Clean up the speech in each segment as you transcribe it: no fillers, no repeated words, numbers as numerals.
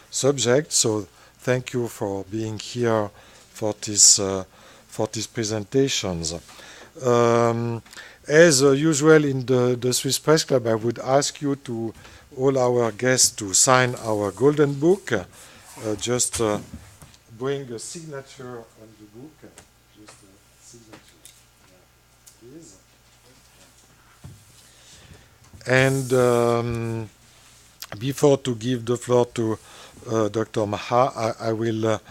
subject. So thank you for being here for these presentations. As usual in the Swiss Press Club, I would ask you to, all our guests, to sign our golden book. Just bring a signature on the book. Just a signature, please. And before to give the floor to Dr. Maha, I will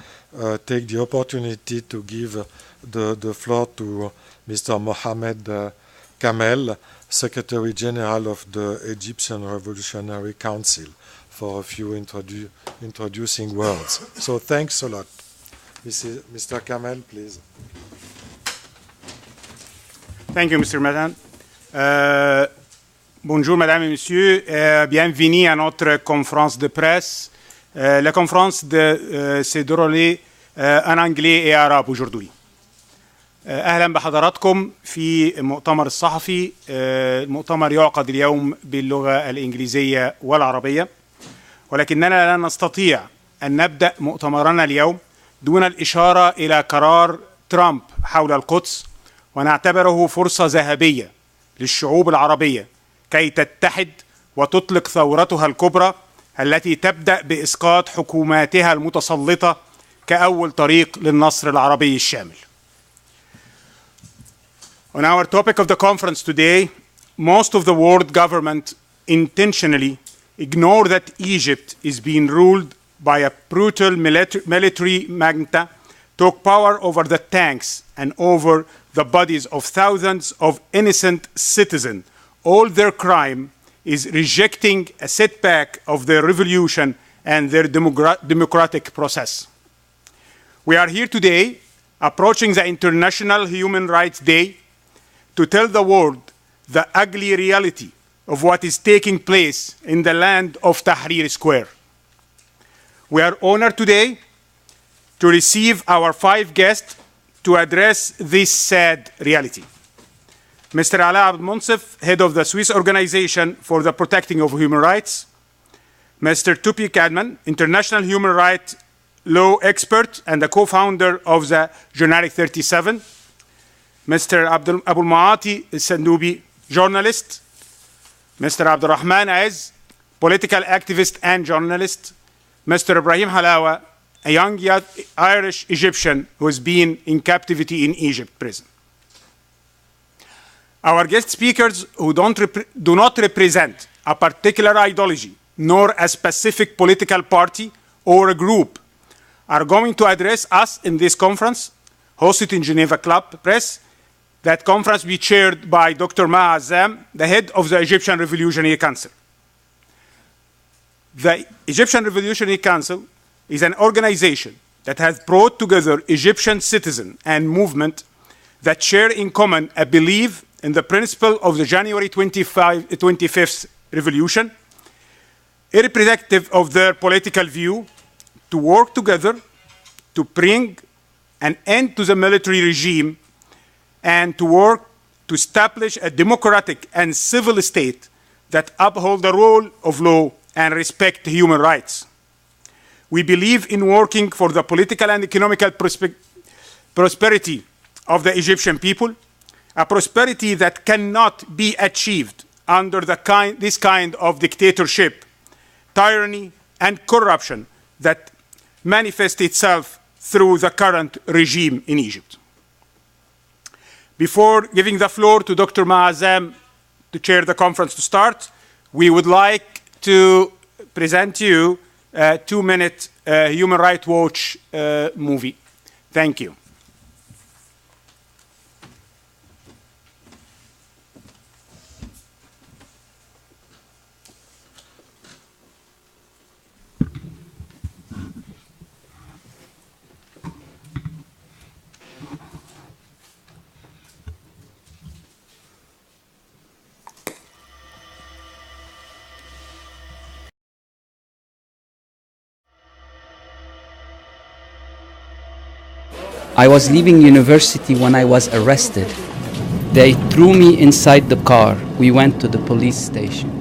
take the opportunity to give the floor to Mr. Mohamed Kamel, Secretary General of the Egyptian Revolutionary Council, for a few introducing words. So thanks a lot. Mr. Kamel, please. Thank you, Mr. Madan. Bonjour, Mesdames et Messieurs. Bienvenue à notre conférence de presse. La conférence s'est déroulée en anglais et arabe aujourd'hui. أهلا بحضراتكم في المؤتمر الصحفي. المؤتمر يعقد اليوم باللغة الإنجليزية والعربية، ولكننا لا نستطيع أن نبدأ مؤتمرنا اليوم دون الإشارة إلى قرار ترامب حول القدس، ونعتبره فرصة ذهبية للشعوب العربية كي تتحد وتطلق ثورتها الكبرى التي تبدأ بإسقاط حكوماتها المتسلطة كأول طريق للنصر العربي الشامل. On our topic of the conference today, most of the world government intentionally ignore that Egypt is being ruled by a brutal military junta, took power over the tanks and over the bodies of thousands of innocent citizens. All their crime is rejecting a setback of their revolution and their democratic process. We are here today, approaching the International Human Rights Day, to tell the world the ugly reality of what is taking place in the land of Tahrir Square. We are honored today to receive our 5 guests to address this sad reality. Mr. Ala Abdel-Munsif, head of the Swiss Organization for the Protecting of Human Rights. Mr. Tupi Kadman, international human rights law expert and the co-founder of the Geneva 37. Mr. Abul Maati Sandubi, journalist. Mr. Abdurrahman Az, political activist and journalist. Mr. Ibrahim Halawa, a young Irish Egyptian who has been in captivity in Egypt prison. Our guest speakers, who do not represent a particular ideology nor a specific political party or a group, are going to address us in this conference, hosted in Geneva Club Press. That conference will be chaired by Dr. Maha Azzam, the head of the Egyptian Revolutionary Council. The Egyptian Revolutionary Council is an organization that has brought together Egyptian citizens and movement that share in common a belief in the principle of the January 25th revolution, irrespective of their political view, to work together to bring an end to the military regime and to work to establish a democratic and civil state that uphold the rule of law and respect human rights. We believe in working for the political and economical prosperity of the Egyptian people, a prosperity that cannot be achieved under this kind of dictatorship, tyranny, and corruption that manifests itself through the current regime in Egypt. Before giving the floor to Dr. Maha Azzam to chair the conference to start, we would like to present you a 2-minute Human Rights Watch movie. Thank you. I was leaving university when I was arrested. They threw me inside the car. We went to the police station.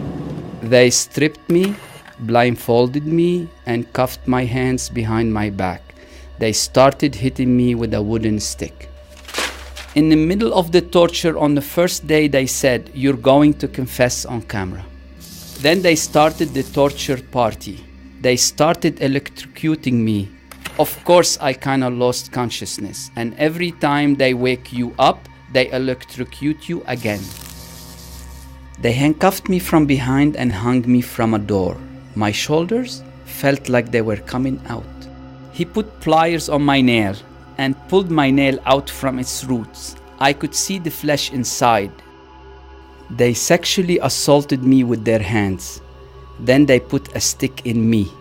They stripped me blindfolded me and cuffed my hands behind my back. They started hitting me with a wooden stick. In the middle of the torture on the first day, they said, "You're going to confess on camera." Then they started the torture party. They started electrocuting me. Of course, I kind of lost consciousness. And every time they wake you up, they electrocute you again. They handcuffed me from behind and hung me from a door. My shoulders felt like they were coming out. He put pliers on my nail and pulled my nail out from its roots. I could see the flesh inside. They sexually assaulted me with their hands. Then they put a stick in me.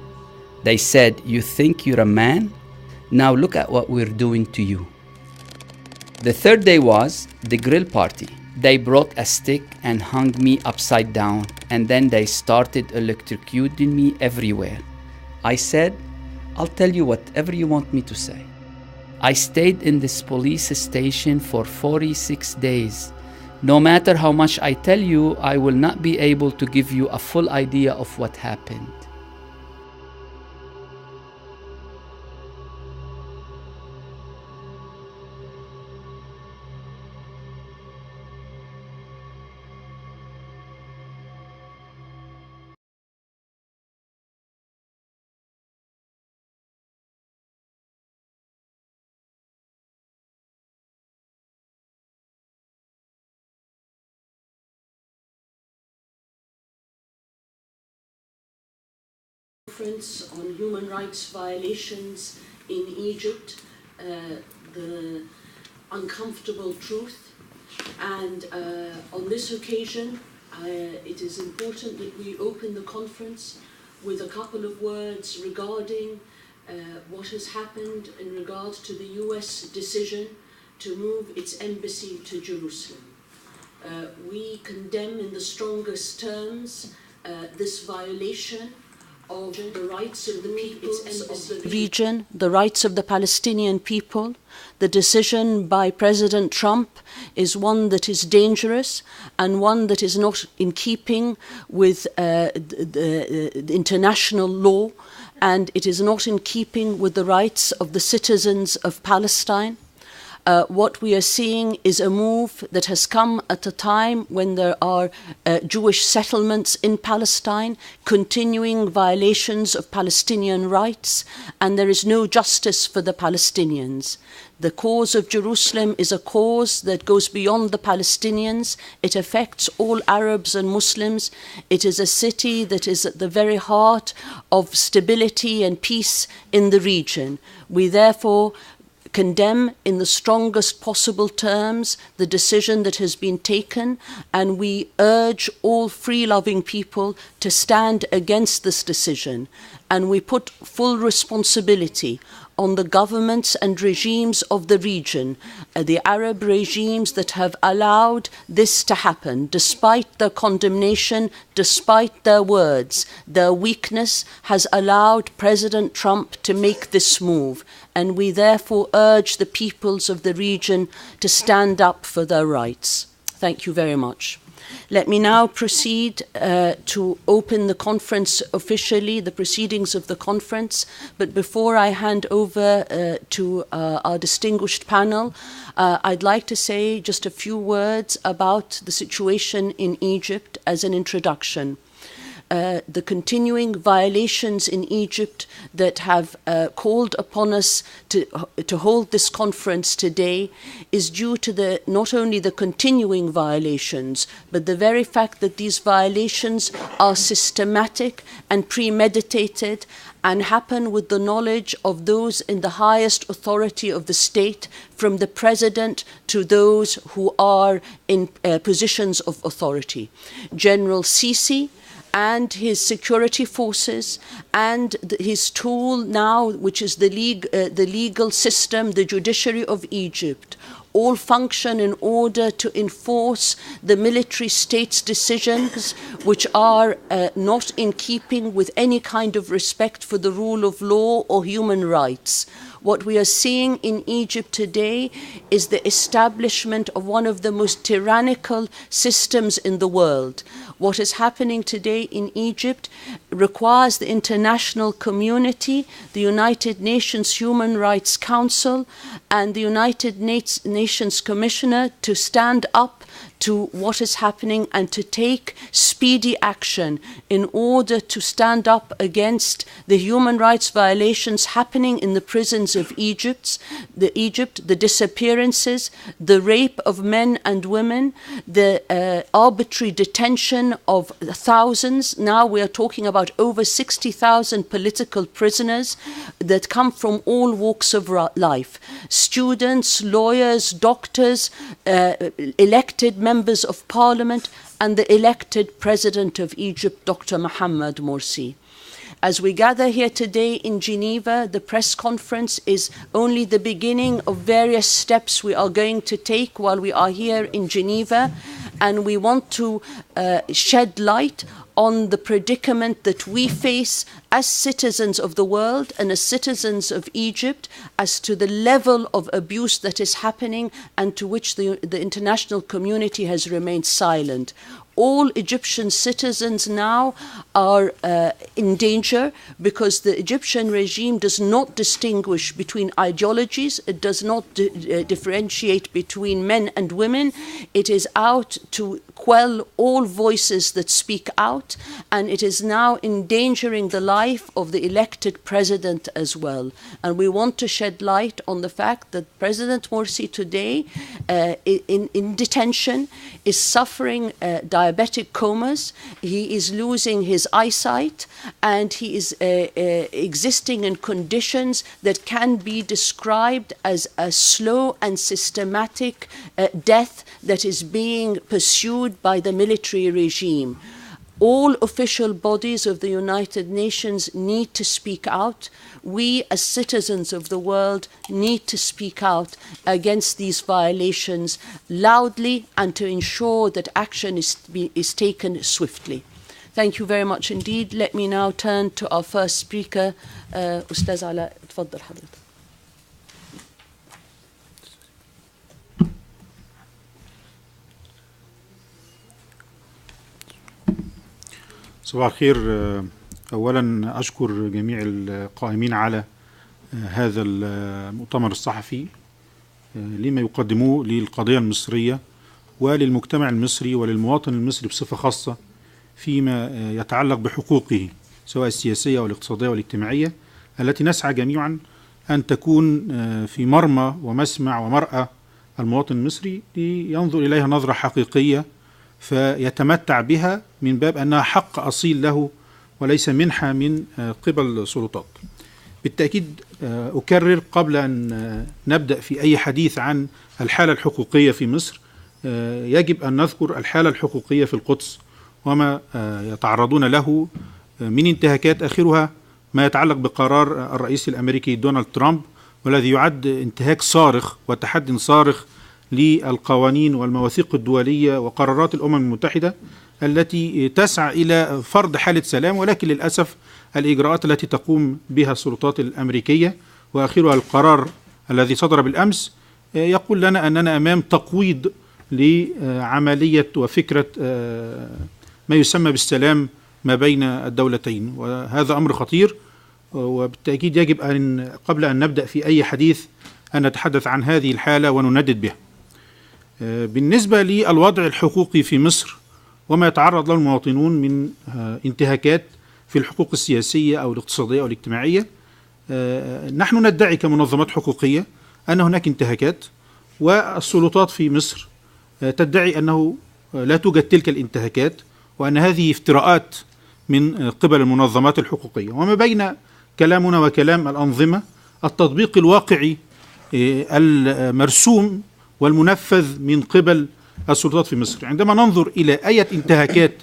They said, "You think you're a man? Now look at what we're doing to you." The third day was the grill party. They brought a stick and hung me upside down, and then they started electrocuting me everywhere. I said, "I'll tell you whatever you want me to say." I stayed in this police station for 46 days. No matter how much I tell you, I will not be able to give you a full idea of what happened. Conference on human rights violations in Egypt, the uncomfortable truth, and on this occasion it is important that we open the conference with a couple of words regarding what has happened in regard to the US decision to move its embassy to Jerusalem. We condemn in the strongest terms this violation of the rights of the peoples of the region, the rights of the Palestinian people. The decision by President Trump is one that is dangerous and one that is not in keeping with the international law, and it is not in keeping with the rights of the citizens of Palestine. What we are seeing is a move that has come at a time when there are Jewish settlements in Palestine, continuing violations of Palestinian rights, and there is no justice for the Palestinians. The cause of Jerusalem is a cause that goes beyond the Palestinians. It affects all Arabs and Muslims. It is a city that is at the very heart of stability and peace in the region. We therefore condemn in the strongest possible terms the decision that has been taken, and we urge all free-loving people to stand against this decision, and we put full responsibility on the governments and regimes of the region, the Arab regimes that have allowed this to happen, despite their condemnation, despite their words. Their weakness has allowed President Trump to make this move, and we therefore urge the peoples of the region to stand up for their rights. Thank you very much. Let me now proceed to open the conference officially, the proceedings of the conference. But before I hand over to our distinguished panel, I'd like to say just a few words about the situation in Egypt as an introduction. The continuing violations in Egypt that have called upon us to hold this conference today is due to not only the continuing violations, but the very fact that these violations are systematic and premeditated and happen with the knowledge of those in the highest authority of the state, from the president to those who are in positions of authority. General Sisi and his security forces and his tool now, which is the legal system, the judiciary of Egypt, all function in order to enforce the military state's decisions, which are not in keeping with any kind of respect for the rule of law or human rights. What we are seeing in Egypt today is the establishment of one of the most tyrannical systems in the world. What is happening today in Egypt requires the international community, the United Nations Human Rights Council, and the United Nations Commissioner to stand up to what is happening and to take speedy action in order to stand up against the human rights violations happening in the prisons of Egypt, the disappearances, the rape of men and women, the arbitrary detention of thousands. Now we are talking about over 60,000 political prisoners that come from all walks of life. Students, lawyers, doctors, elected members of parliament, and the elected president of Egypt, Dr. Mohamed Morsi. As we gather here today in Geneva, the press conference is only the beginning of various steps we are going to take while we are here in Geneva, and we want to shed light on the predicament that we face as citizens of the world and as citizens of Egypt as to the level of abuse that is happening and to which the international community has remained silent. All Egyptian citizens now are in danger because the Egyptian regime does not distinguish between ideologies. It does not differentiate between men and women. It is out to quell all voices that speak out, and it is now endangering the life of the elected president as well. And we want to shed light on the fact that President Morsi today in detention is suffering diabetic comas. He is losing his eyesight, and he is existing in conditions that can be described as a slow and systematic death that is being pursued by the military regime. All official bodies of the United Nations need to speak out. We, as citizens of the world, need to speak out against these violations loudly and to ensure that action is taken swiftly. Thank you very much indeed. Let me now turn to our first speaker, Ustaz Ala. تفضل حضرتك. صباح الخير. أولا أشكر جميع القائمين على هذا المؤتمر الصحفي لما يقدموه للقضية المصرية وللمجتمع المصري وللمواطن المصري بصفة خاصة فيما يتعلق بحقوقه سواء السياسية والاقتصادية والاجتماعية التي نسعى جميعا أن تكون في مرمى ومسمع ومرأى المواطن المصري لينظر إليها نظرة حقيقية فيتمتع بها من باب أنها حق أصيل له وليس منحة من قبل السلطات. بالتأكيد أكرر قبل أن نبدأ في أي حديث عن الحالة الحقوقية في مصر يجب أن نذكر الحالة الحقوقية في القدس وما يتعرضون له من انتهاكات، آخرها ما يتعلق بقرار الرئيس الأمريكي دونالد ترامب والذي يعد انتهاك صارخ وتحدي صارخ للقوانين والمواثيق الدولية وقرارات الأمم المتحدة التي تسعى إلى فرض حالة سلام، ولكن للأسف الإجراءات التي تقوم بها السلطات الأمريكية وآخرها القرار الذي صدر بالأمس يقول لنا أننا أمام تقويض لعملية وفكرة ما يسمى بالسلام ما بين الدولتين، وهذا أمر خطير. وبالتأكيد يجب أن قبل أن نبدأ في أي حديث أن نتحدث عن هذه الحالة ونندد بها. بالنسبة للوضع الحقوقي في مصر وما يتعرض له المواطنون من انتهاكات في الحقوق السياسية أو الاقتصادية أو الاجتماعية، نحن ندعي كمنظمات حقوقية أن هناك انتهاكات، والسلطات في مصر تدعي أنه لا توجد تلك الانتهاكات وأن هذه افتراءات من قبل المنظمات الحقوقية. وما بين كلامنا وكلام الأنظمة التطبيق الواقعي المرسوم والمنفذ من قبل السلطات في مصر. عندما ننظر إلى أي انتهاكات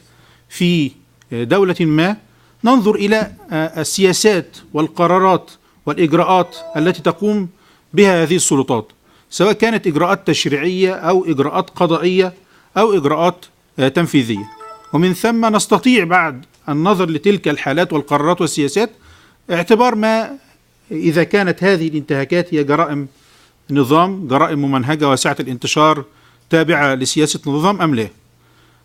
في دولة ما ننظر إلى السياسات والقرارات والإجراءات التي تقوم بها هذه السلطات، سواء كانت إجراءات تشريعية أو إجراءات قضائية أو إجراءات تنفيذية. ومن ثم نستطيع بعد النظر لتلك الحالات والقرارات والسياسات اعتبار ما إذا كانت هذه الانتهاكات هي جرائم نظام، جرائم ممنهجة واسعة الانتشار تابعة لسياسة نظام أم لا.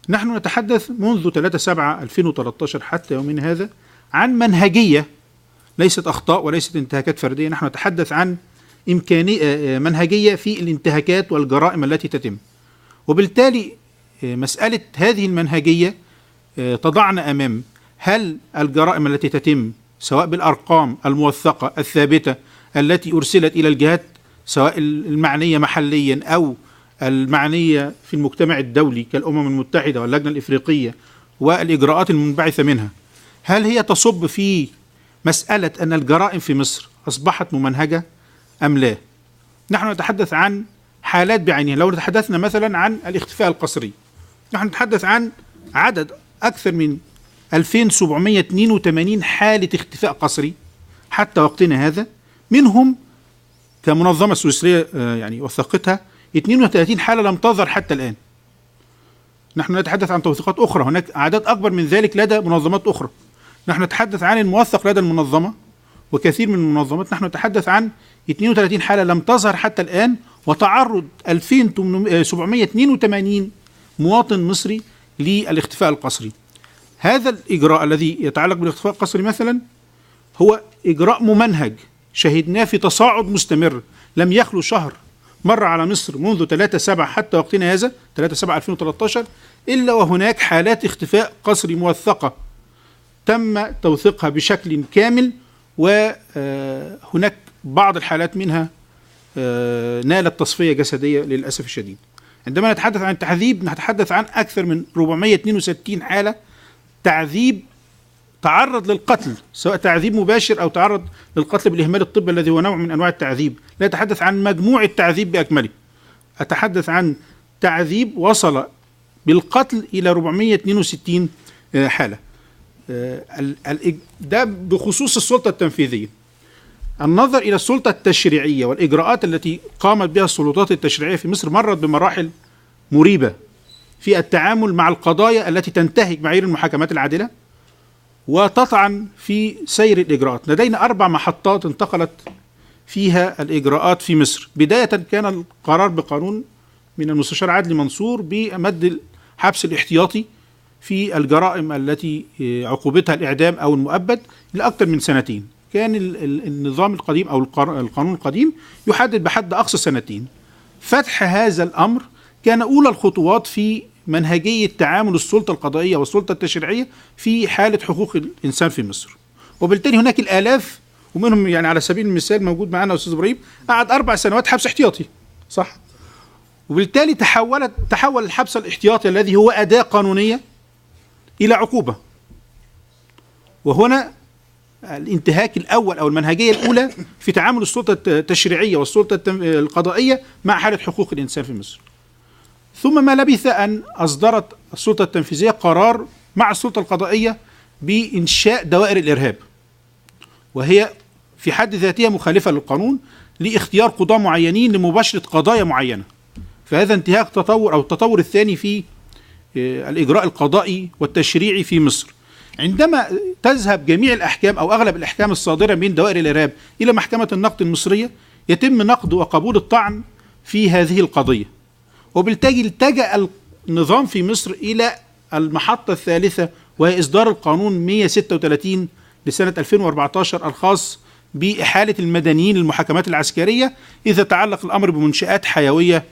نحن نتحدث منذ 3/7/2013 حتى يومنا هذا عن منهجية، ليست أخطاء وليست انتهاكات فردية. نحن نتحدث عن منهجية في الانتهاكات والجرائم التي تتم، وبالتالي مسألة هذه المنهجية تضعنا أمام هل الجرائم التي تتم سواء بالأرقام الموثقة الثابتة التي أرسلت إلى الجهات سواء المعنية محليا أو المعنية في المجتمع الدولي كالأمم المتحدة واللجنة الإفريقية والإجراءات المنبعثة منها، هل هي تصب في مسألة أن الجرائم في مصر أصبحت ممنهجة أم لا؟ نحن نتحدث عن حالات بعينها. لو تحدثنا مثلا عن الاختفاء القسري، نحن نتحدث عن عدد أكثر من 2782 حالة اختفاء قسري حتى وقتنا هذا، منهم كمنظمة سويسرية يعني وثقتها 32 حالة لم تظهر حتى الآن. نحن نتحدث عن توثيقات أخرى، هناك أعداد أكبر من ذلك لدى منظمات أخرى. نحن نتحدث عن الموثق لدى المنظمة وكثير من المنظمات. نحن نتحدث عن 32 حالة لم تظهر حتى الآن، وتعرض 2782 مواطن مصري للاختفاء القسري. هذا الإجراء الذي يتعلق بالاختفاء القسري مثلا هو إجراء ممنهج شهدناه في تصاعد مستمر، لم يخلو شهر مر على مصر منذ 3/7 حتى وقتنا هذا 3/7/2013 إلا وهناك حالات اختفاء قسري موثقة تم توثيقها بشكل كامل، وهناك بعض الحالات منها نالت تصفية جسدية للأسف الشديد. عندما نتحدث عن التعذيب نتحدث عن أكثر من 462 حالة تعذيب تعرض للقتل، سواء تعذيب مباشر أو تعرض للقتل بالإهمال الطبي الذي هو نوع من أنواع التعذيب. لا أتحدث عن مجموع التعذيب بأكمله، أتحدث عن تعذيب وصل بالقتل إلى 462 حالة. ده بخصوص السلطة التنفيذية. النظر إلى السلطة التشريعية والإجراءات التي قامت بها السلطات التشريعية في مصر مرت بمراحل مريبة في التعامل مع القضايا التي تنتهك معايير المحاكمات العادلة وتطعن في سير الإجراءات. لدينا 4 محطات انتقلت فيها الإجراءات في مصر. بداية كان القرار بقانون من المستشار عدلي منصور بمد الحبس الاحتياطي في الجرائم التي عقوبتها الإعدام أو المؤبد لأكثر من 2 سنين. كان النظام القديم أو القانون القديم يحدد بحد أقصى 2 سنين. فتح هذا الأمر كان أولى الخطوات في منهجية تعامل السلطة القضائية والسلطة التشريعية في حالة حقوق الإنسان في مصر. وبالتالي هناك الآلاف، ومنهم يعني على سبيل المثال موجود معنا أستاذ إبراهيم قعد 4 سنوات حبس احتياطي، صح؟ وبالتالي تحول الحبس الاحتياطي الذي هو أداة قانونية إلى عقوبة. وهنا الانتهاك الأول أو المنهجية الأولى في تعامل السلطة التشريعية والسلطة القضائية مع حالة حقوق الإنسان في مصر. ثم ما لبث أن أصدرت السلطة التنفيذية قرار مع السلطة القضائية بإنشاء دوائر الإرهاب، وهي في حد ذاتها مخالفة للقانون لاختيار قضاة معينين لمباشرة قضايا معينة. فهذا انتهاك تطور أو التطور الثاني في الإجراء القضائي والتشريعي في مصر. عندما تذهب جميع الأحكام أو أغلب الأحكام الصادرة من دوائر الإرهاب إلى محكمة النقد المصرية يتم نقد وقبول الطعن في هذه القضية، وبالتالي التجأ النظام في مصر إلى المحطة الثالثة وهي إصدار القانون 136 لسنة 2014 الخاص بإحالة المدنيين للمحاكمات العسكرية إذا تعلق الأمر بمنشآت حيوية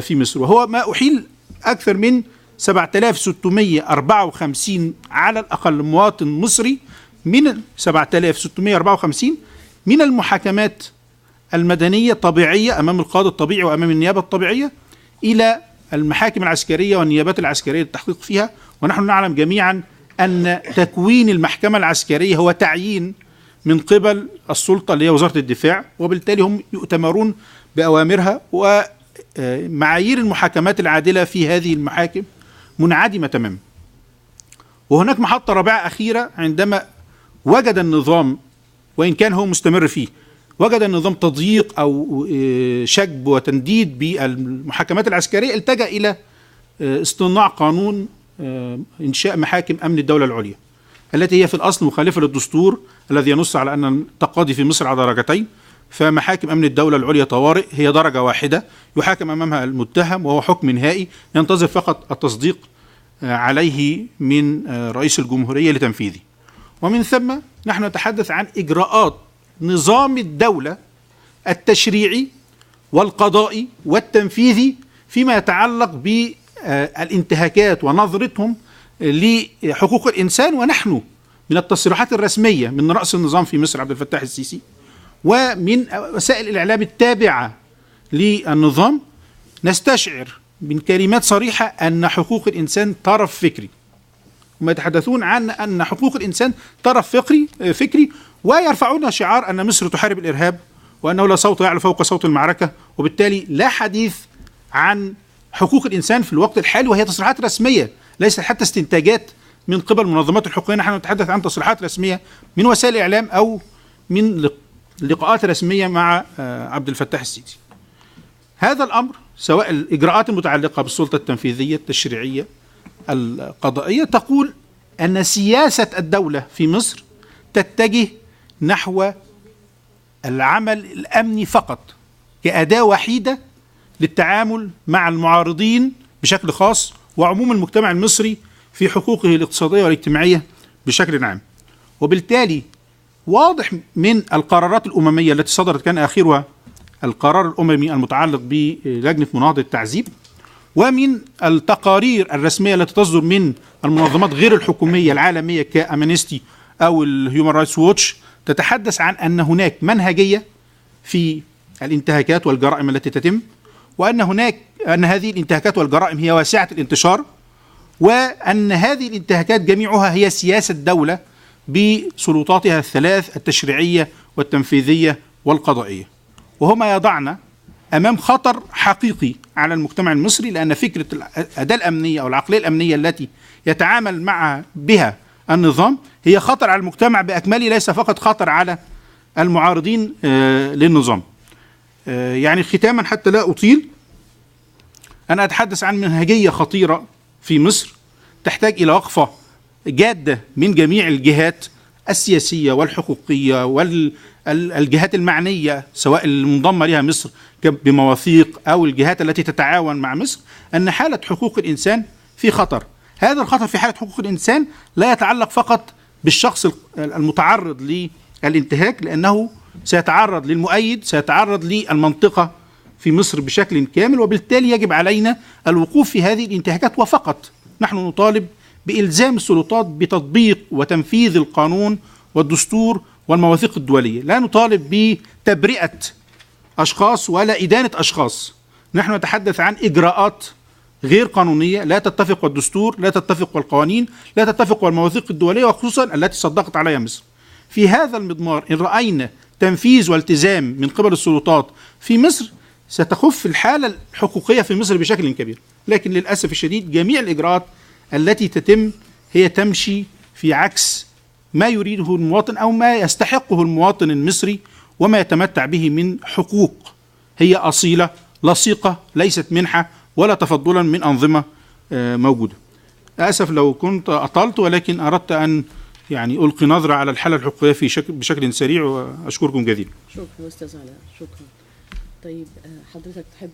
في مصر، وهو ما أحيل أكثر من 7654 على الأقل مواطن مصري من 7654 من المحاكمات المدنية طبيعية أمام القاضي الطبيعي وأمام النيابة الطبيعية إلى المحاكم العسكرية والنيابات العسكرية للتحقيق فيها. ونحن نعلم جميعا أن تكوين المحكمة العسكرية هو تعيين من قبل السلطة اللي هي وزارة الدفاع، وبالتالي هم يؤتمرون بأوامرها، ومعايير المحاكمات العادلة في هذه المحاكم منعدمة تماما. وهناك محطة رابعة أخيرة عندما وجد النظام، وإن كان هو مستمر فيه، وجد النظام تضييق أو شجب وتنديد بالمحاكمات العسكرية، التجأ إلى اصطناع قانون إنشاء محاكم أمن الدولة العليا التي هي في الأصل مخالفة للدستور، الذي ينص على أن التقاضي في مصر على درجتين، فمحاكم أمن الدولة العليا طوارئ هي درجة واحدة يحاكم أمامها المتهم، وهو حكم نهائي ينتظر فقط التصديق عليه من رئيس الجمهورية لتنفيذه. ومن ثم نحن نتحدث عن إجراءات نظام الدولة التشريعي والقضائي والتنفيذي فيما يتعلق بالانتهاكات ونظرتهم لحقوق الإنسان. ونحن من التصريحات الرسمية من رأس النظام في مصر عبد الفتاح السيسي ومن وسائل الإعلام التابعة للنظام نستشعر من كلمات صريحة أن حقوق الإنسان طرف فكري. هم يتحدثون عن أن حقوق الإنسان طرف فكري ويرفعون شعار أن مصر تحارب الإرهاب وأنه لا صوت يعلو فوق صوت المعركة، وبالتالي لا حديث عن حقوق الإنسان في الوقت الحالي، وهي تصريحات رسمية ليست حتى استنتاجات من قبل المنظمات الحقوقية. نحن نتحدث عن تصريحات رسمية من وسائل الإعلام أو من لقاءات رسمية مع عبد الفتاح السيسي. هذا الأمر سواء الإجراءات المتعلقة بالسلطة التنفيذية التشريعية القضائية تقول أن سياسة الدولة في مصر تتجه نحو العمل الأمني فقط كأداة وحيدة للتعامل مع المعارضين بشكل خاص وعموم المجتمع المصري في حقوقه الاقتصادية والاجتماعية بشكل عام. وبالتالي واضح من القرارات الأممية التي صدرت، كان آخرها القرار الأممي المتعلق بلجنة مناهضة التعذيب، ومن التقارير الرسمية التي تصدر من المنظمات غير الحكومية العالمية كأمنستي أو الهيومن رايتس ووتش، تتحدث عن أن هناك منهجية في الانتهاكات والجرائم التي تتم، وأن هذه الانتهاكات والجرائم هي واسعة الانتشار، وأن هذه الانتهاكات جميعها هي سياسة دولة بسلطاتها الثلاث التشريعية والتنفيذية والقضائية. وهما يضعنا أمام خطر حقيقي على المجتمع المصري، لأن فكرة الأداة الأمنية أو العقلية الأمنية التي يتعامل بها النظام هي خطر على المجتمع بأكمله، ليس فقط خطر على المعارضين للنظام. يعني ختاما حتى لا أطيل، أنا أتحدث عن منهجية خطيرة في مصر تحتاج إلى وقفة جادة من جميع الجهات السياسية والحقوقية والجهات المعنية سواء المنضمة لها مصر بمواثيق أو الجهات التي تتعاون مع مصر، أن حالة حقوق الإنسان في خطر. هذا الخطر في حالة حقوق الإنسان لا يتعلق فقط بالشخص المتعرض للانتهاك، لأنه سيتعرض للمؤيد، سيتعرض للمنطقة في مصر بشكل كامل، وبالتالي يجب علينا الوقوف في هذه الانتهاكات. وفقط نحن نطالب بإلزام السلطات بتطبيق وتنفيذ القانون والدستور والمواثيق الدولية، لا نطالب بتبرئة أشخاص ولا إدانة أشخاص. نحن نتحدث عن إجراءات غير قانونية لا تتفق والدستور، لا تتفق والقوانين، لا تتفق والمواثيق الدولية، وخصوصا التي صدقت عليها مصر. في هذا المضمار إن رأينا تنفيذ والتزام من قبل السلطات في مصر ستخف الحالة الحقوقية في مصر بشكل كبير. لكن للأسف الشديد جميع الإجراءات التي تتم هي تمشي في عكس ما يريده المواطن أو ما يستحقه المواطن المصري وما يتمتع به من حقوق هي أصيلة لصيقة، ليست منحة ولا تفضلا من أنظمة موجودة. أسف لو كنت أطلت، ولكن أردت أن ألقي نظرة على الحالة الحقوقية بشكل سريع، وأشكركم جزيلا. شكرا أستاذ علاء، شكرا. طيب حضرتك تحب؟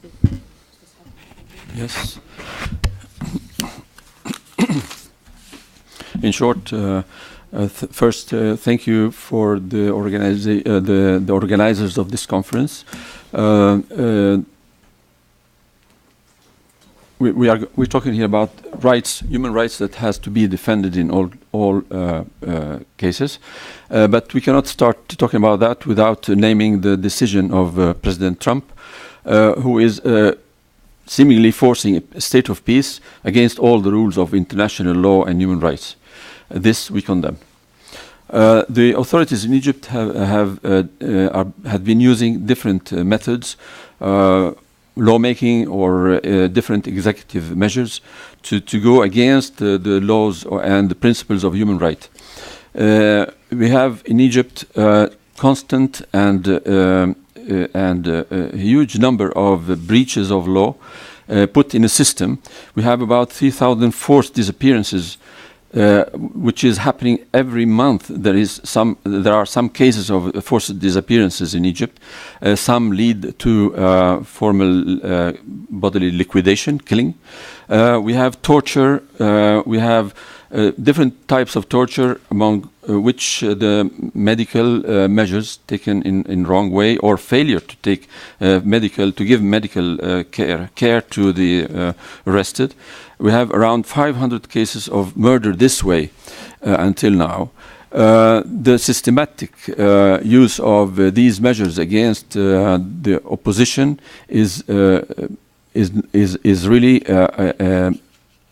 Yes. In short, first, thank you for the organizers of this conference. We're talking here about rights, human rights that has to be defended in all cases, but we cannot start talking about that without naming the decision of President Trump, who is seemingly forcing a state of peace against all the rules of international law and human rights. This we condemn. The authorities in Egypt have been using different methods, lawmaking or different executive measures to go against the laws and the principles of human rights. We have in Egypt constant and a huge number of breaches of law put in a system. We have about 3,000 forced disappearances which is happening every month. There are some cases of forced disappearances in Egypt. Some lead to formal bodily liquidation, killing. We have torture. We have different types of torture, among which the medical measures taken in wrong way, or failure to take give medical care to the arrested. We have around 500 cases of murder this way until now. The systematic use of these measures against the opposition is really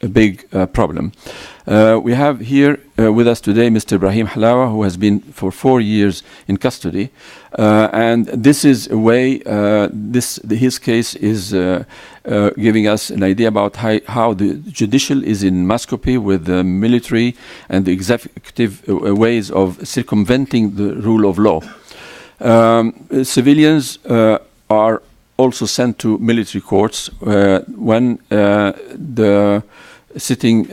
a big problem. We have here with us today Mr. Ibrahim Halawa, who has been for 4 years in custody, and this is a way. His case is giving us an idea about how the judicial is in mascopy with the military and the executive ways of circumventing the rule of law. Civilians are also sent to military courts when the sitting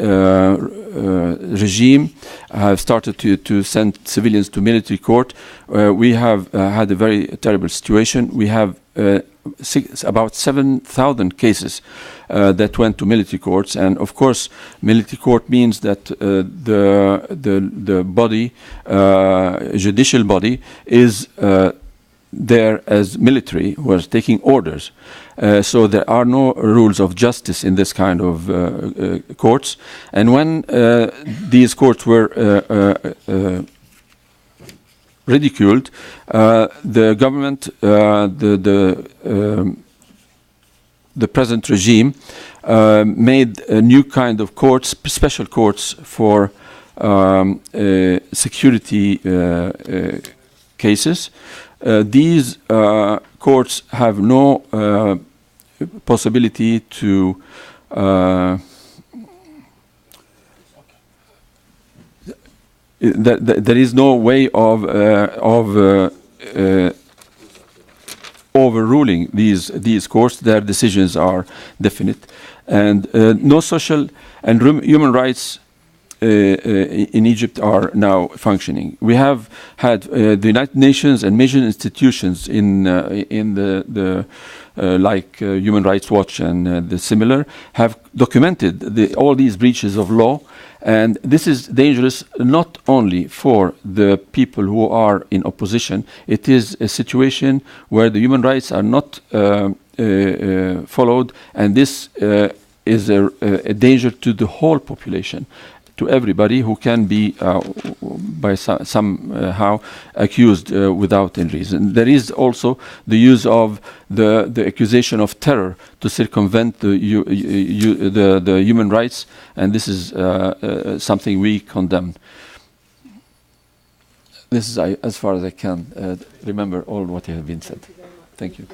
regime have started to send civilians to military court. We have had a very terrible situation. We have about 7,000 cases that went to military courts, and of course, military court means that the body, judicial body, is there as military who are taking orders. So there are no rules of justice in this kind of courts. And when these courts were ridiculed, the government, the present regime, made a new kind of courts, special courts for security cases. These courts have no possibility to there is no way of overruling these courts. Their decisions are definite, and no social and human rights in Egypt are now functioning. We have had the United Nations and major institutions in the like Human Rights Watch and the similar have documented all these breaches of law, and this is dangerous not only for the people who are in opposition. It is a situation where the human rights are not followed, and this is a danger to the whole population, to everybody who can be by somehow accused without any reason. There is also the use of the accusation of terror to circumvent the human rights, and this is something we condemn. This is as far as I can remember all what has been said. Thank you.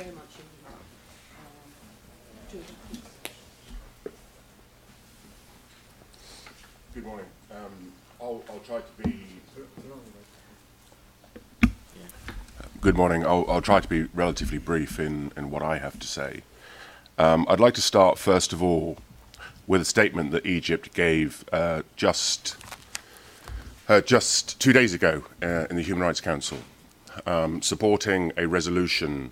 Good morning. I'll try to be. Good morning. I'll try to be relatively brief in what I have to say. I'd like to start first of all with a statement that Egypt gave just 2 days ago in the Human Rights Council, supporting a resolution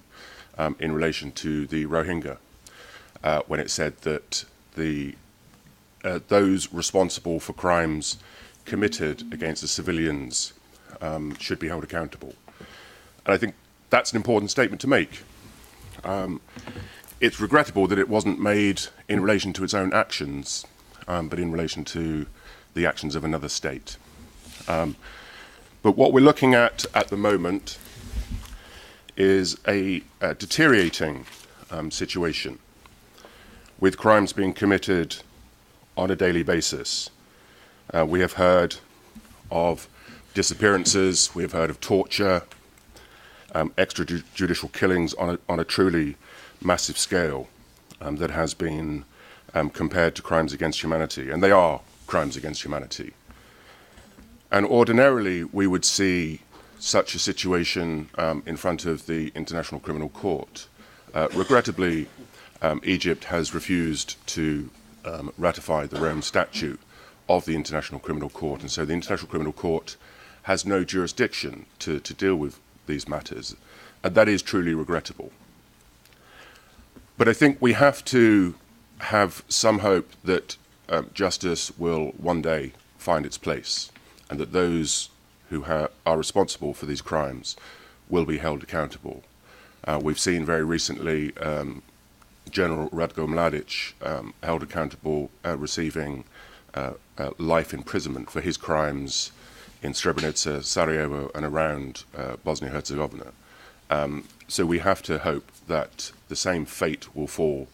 in relation to the Rohingya, when it said that those responsible for crimes committed against the civilians should be held accountable. And I think that's an important statement to make. It's regrettable that it wasn't made in relation to its own actions, but in relation to the actions of another state. But what we're looking at the moment is a deteriorating situation, with crimes being committed on a daily basis. We have heard of disappearances, we have heard of torture, extrajudicial killings on a truly massive scale that has been compared to crimes against humanity, and they are crimes against humanity. And ordinarily we would see such a situation in front of the International Criminal Court. Regrettably, Egypt has refused to ratify the Rome Statute of the International Criminal Court, and so the International Criminal Court has no jurisdiction to deal with these matters, and that is truly regrettable. But I think we have to have some hope that justice will one day find its place, and that those who are responsible for these crimes will be held accountable. We've seen very recently General Ratko Mladic held accountable, receiving life imprisonment for his crimes in Srebrenica, Sarajevo, and around Bosnia-Herzegovina. So we have to hope that the same fate will fall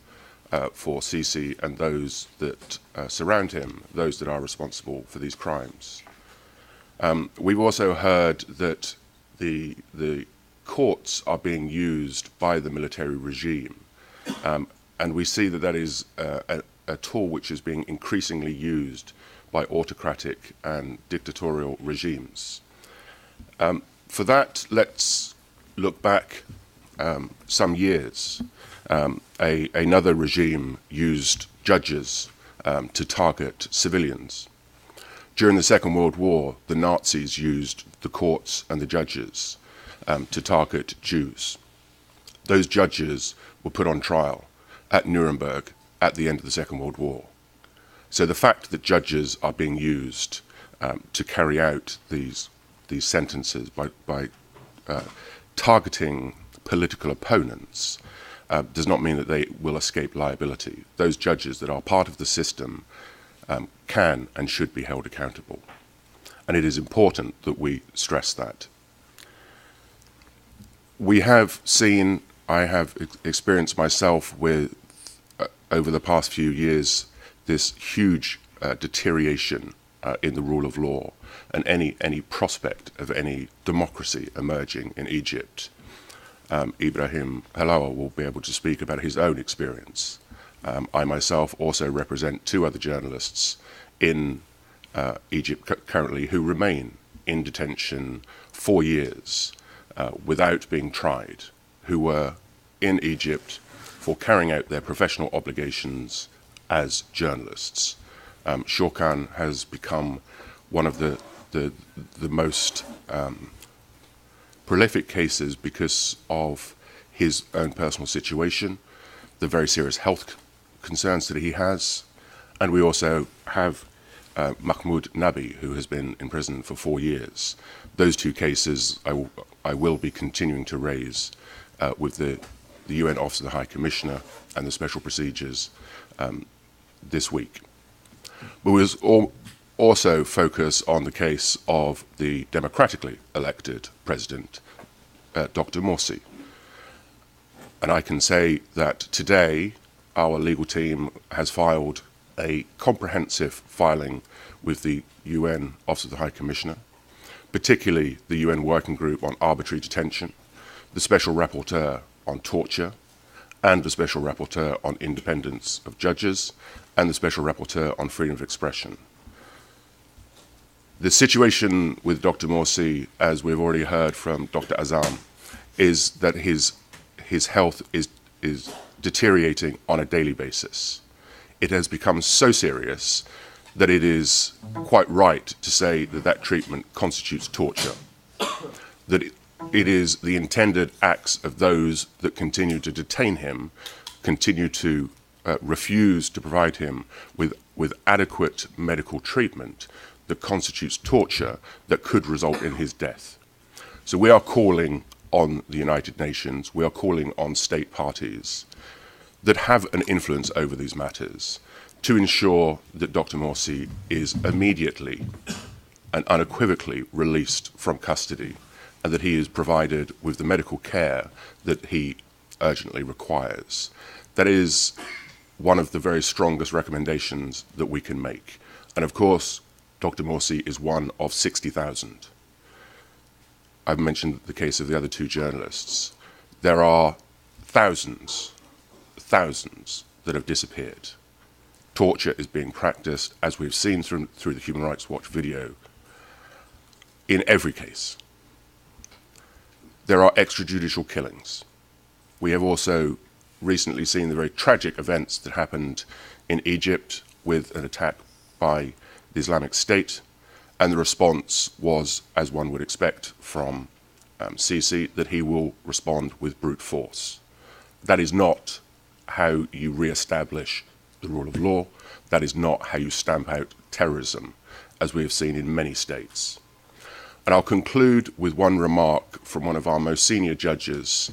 for Sisi and those that surround him, those that are responsible for these crimes. We've also heard that the courts are being used by the military regime, and we see that that is a tool which is being increasingly used by autocratic and dictatorial regimes. For that, let's look back some years. Another regime used judges to target civilians. During the Second World War, the Nazis used the courts and the judges to target Jews. Those judges were put on trial at Nuremberg at the end of the Second World War. So the fact that judges are being used to carry out these sentences by targeting political opponents does not mean that they will escape liability. Those judges that are part of the system can and should be held accountable. And it is important that we stress that. We have seen, I have experienced myself with, over the past few years, this huge deterioration in the rule of law and any prospect of any democracy emerging in Egypt. Ibrahim Halawa will be able to speak about his own experience. I myself also represent two other journalists in Egypt currently who remain in detention 4 years without being tried, who were in Egypt for carrying out their professional obligations as journalists. Shorkan has become one of the most prolific cases because of his own personal situation, the very serious health concerns that he has, and we also have Mahmoud Nabi, who has been in prison for 4 years. Those two cases I will be continuing to raise with the UN Office of the High Commissioner and the Special Procedures this week. But we will also focus on the case of the democratically elected president, Dr. Morsi. And I can say that today our legal team has filed a comprehensive filing with the UN Office of the High Commissioner, particularly the UN Working Group on Arbitrary Detention, the Special Rapporteur on Torture, and the Special Rapporteur on Independence of Judges, and the Special Rapporteur on Freedom of Expression. The situation with Dr. Morsi, as we've already heard from Dr. Azam, is that his health is deteriorating on a daily basis. It has become so serious that it is quite right to say that that treatment constitutes torture, that it is the intended acts of those that continue to detain him, continue to refuse to provide him with adequate medical treatment that constitutes torture that could result in his death. So we are calling on the United Nations, we are calling on state parties that have an influence over these matters to ensure that Dr. Morsi is immediately and unequivocally released from custody and that he is provided with the medical care that he urgently requires. That is one of the very strongest recommendations that we can make. And of course, Dr. Morsi is one of 60,000. I've mentioned the case of the other two journalists. There are thousands that have disappeared. Torture is being practiced, as we've seen through the Human Rights Watch video, in every case. There are extrajudicial killings. We have also recently seen the very tragic events that happened in Egypt with an attack by the Islamic State, and the response was, as one would expect from Sisi, that he will respond with brute force. That is not how you re-establish the rule of law. That is not how you stamp out terrorism, as we have seen in many states. And I'll conclude with one remark from one of our most senior judges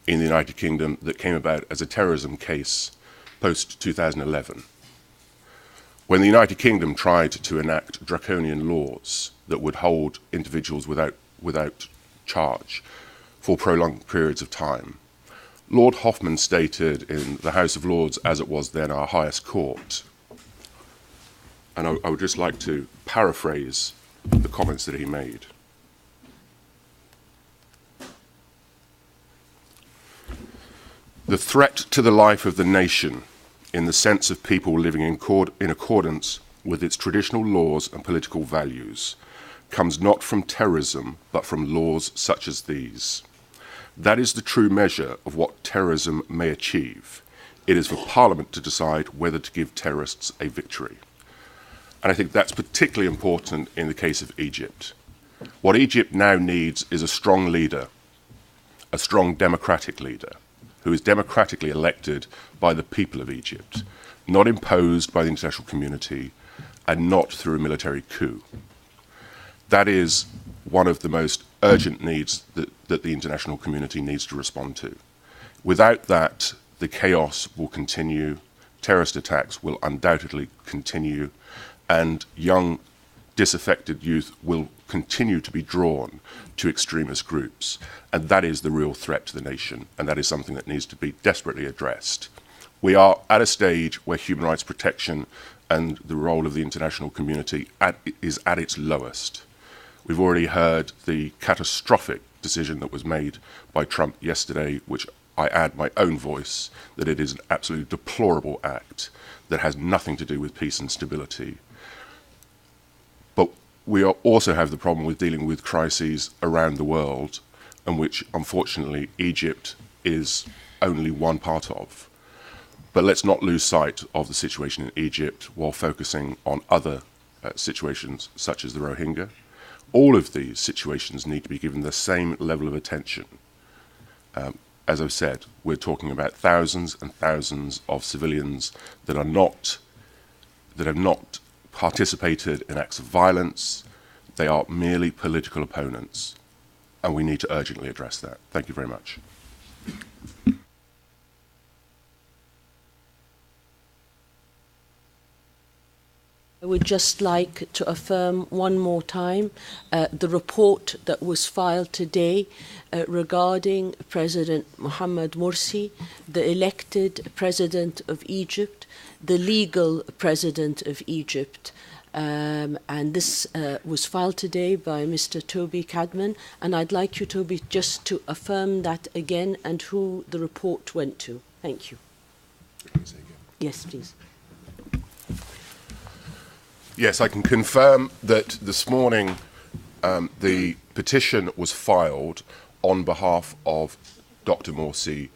in the United Kingdom that came about as a terrorism case post-2011. When the United Kingdom tried to enact draconian laws that would hold individuals without charge for prolonged periods of time, Lord Hoffman stated in the House of Lords, as it was then our highest court, and I would just like to paraphrase the comments that he made. The threat to the life of the nation, in the sense of people living in accordance with its traditional laws and political values, comes not from terrorism, but from laws such as these. That is the true measure of what terrorism may achieve. It is for Parliament to decide whether to give terrorists a victory. And I think that's particularly important in the case of Egypt. What Egypt now needs is a strong leader, a strong democratic leader, who is democratically elected by the people of Egypt, not imposed by the international community, and not through a military coup. That is one of the most urgent needs that the international community needs to respond to. Without that, the chaos will continue, terrorist attacks will undoubtedly continue, and young, disaffected youth will continue to be drawn to extremist groups. And that is the real threat to the nation, and that is something that needs to be desperately addressed. We are at a stage where human rights protection and the role of the international community is at its lowest. We've already heard the catastrophic decision that was made by Trump yesterday, which I add my own voice, that it is an absolutely deplorable act that has nothing to do with peace and stability. But we also have the problem with dealing with crises around the world, and which, unfortunately, Egypt is only one part of. But let's not lose sight of the situation in Egypt while focusing on other situations, such as the Rohingya. All of these situations need to be given the same level of attention. As I've said, we're talking about thousands and thousands of civilians that have not participated in acts of violence. They are merely political opponents, and we need to urgently address that. Thank you very much. I would just like to affirm one more time the report that was filed today regarding President Mohamed Morsi, the elected President of Egypt, the legal President of Egypt. And this was filed today by Mr. Toby Cadman. And I'd like you, Toby, just to affirm that again and who the report went to. Thank you. Yes, please. Yes, I can confirm that this morning the petition was filed on behalf of Dr. Morsi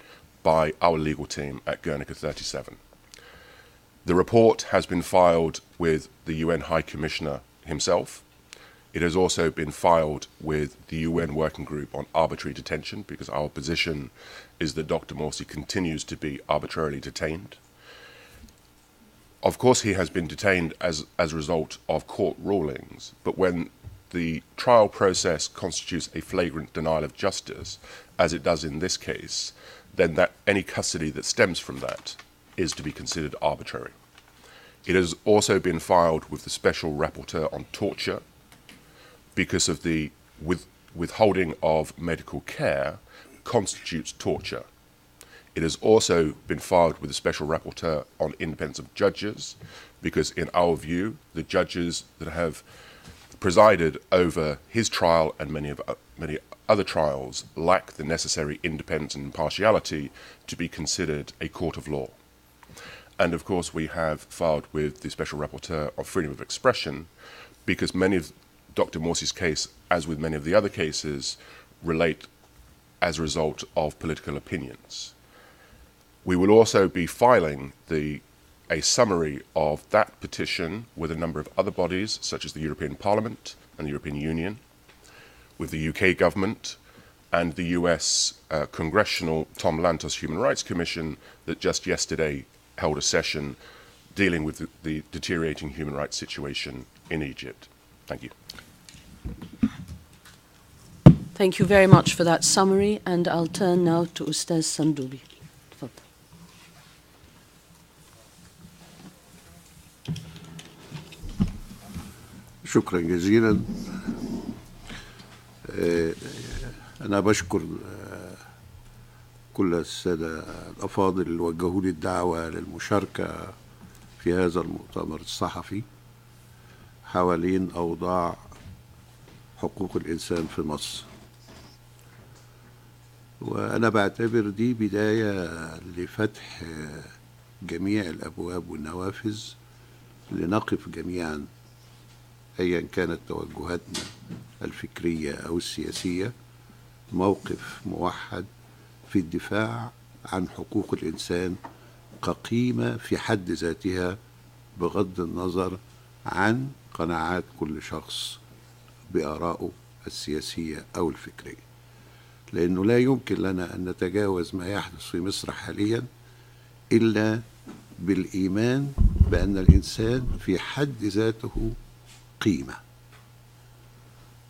by our legal team at Guernica 37. The report has been filed with the UN High Commissioner himself. It has also been filed with the UN Working Group on Arbitrary Detention, because our position is that Dr. Morsi continues to be arbitrarily detained. Of course, he has been detained as a result of court rulings, but when the trial process constitutes a flagrant denial of justice, as it does in this case, then any custody that stems from that is to be considered arbitrary. It has also been filed with the Special Rapporteur on Torture because of the withholding of medical care constitutes torture. It has also been filed with the Special Rapporteur on independence of judges because, in our view, the judges that have presided over his trial and many other trials lack the necessary independence and impartiality to be considered a court of law. And of course, we have filed with the Special Rapporteur on freedom of expression because many of Dr. Morsi's case, as with many of the other cases, relate as a result of political opinions. We will also be filing the a summary of that petition with a number of other bodies, such as the European Parliament and the European Union, with the UK government, and the US Congressional Tom Lantos Human Rights Commission that just yesterday held a session dealing with the deteriorating human rights situation in Egypt. Thank you. Thank you very much for that summary, and I'll turn now to Ustaz Sandoubi. شكرا جزيلا. أنا بشكر كل السادة الأفاضل اللي وجهوا لي الدعوة للمشاركة في هذا المؤتمر الصحفي حوالين أوضاع حقوق الإنسان في مصر. وأنا بعتبر دي بداية لفتح جميع الأبواب والنوافذ لنقف جميعا أيا كانت توجهاتنا الفكرية أو السياسية موقف موحد في الدفاع عن حقوق الإنسان كقيمة في حد ذاتها بغض النظر عن قناعات كل شخص بآرائه السياسية أو الفكرية، لأنه لا يمكن لنا أن نتجاوز ما يحدث في مصر حاليا إلا بالإيمان بأن الإنسان في حد ذاته قيمة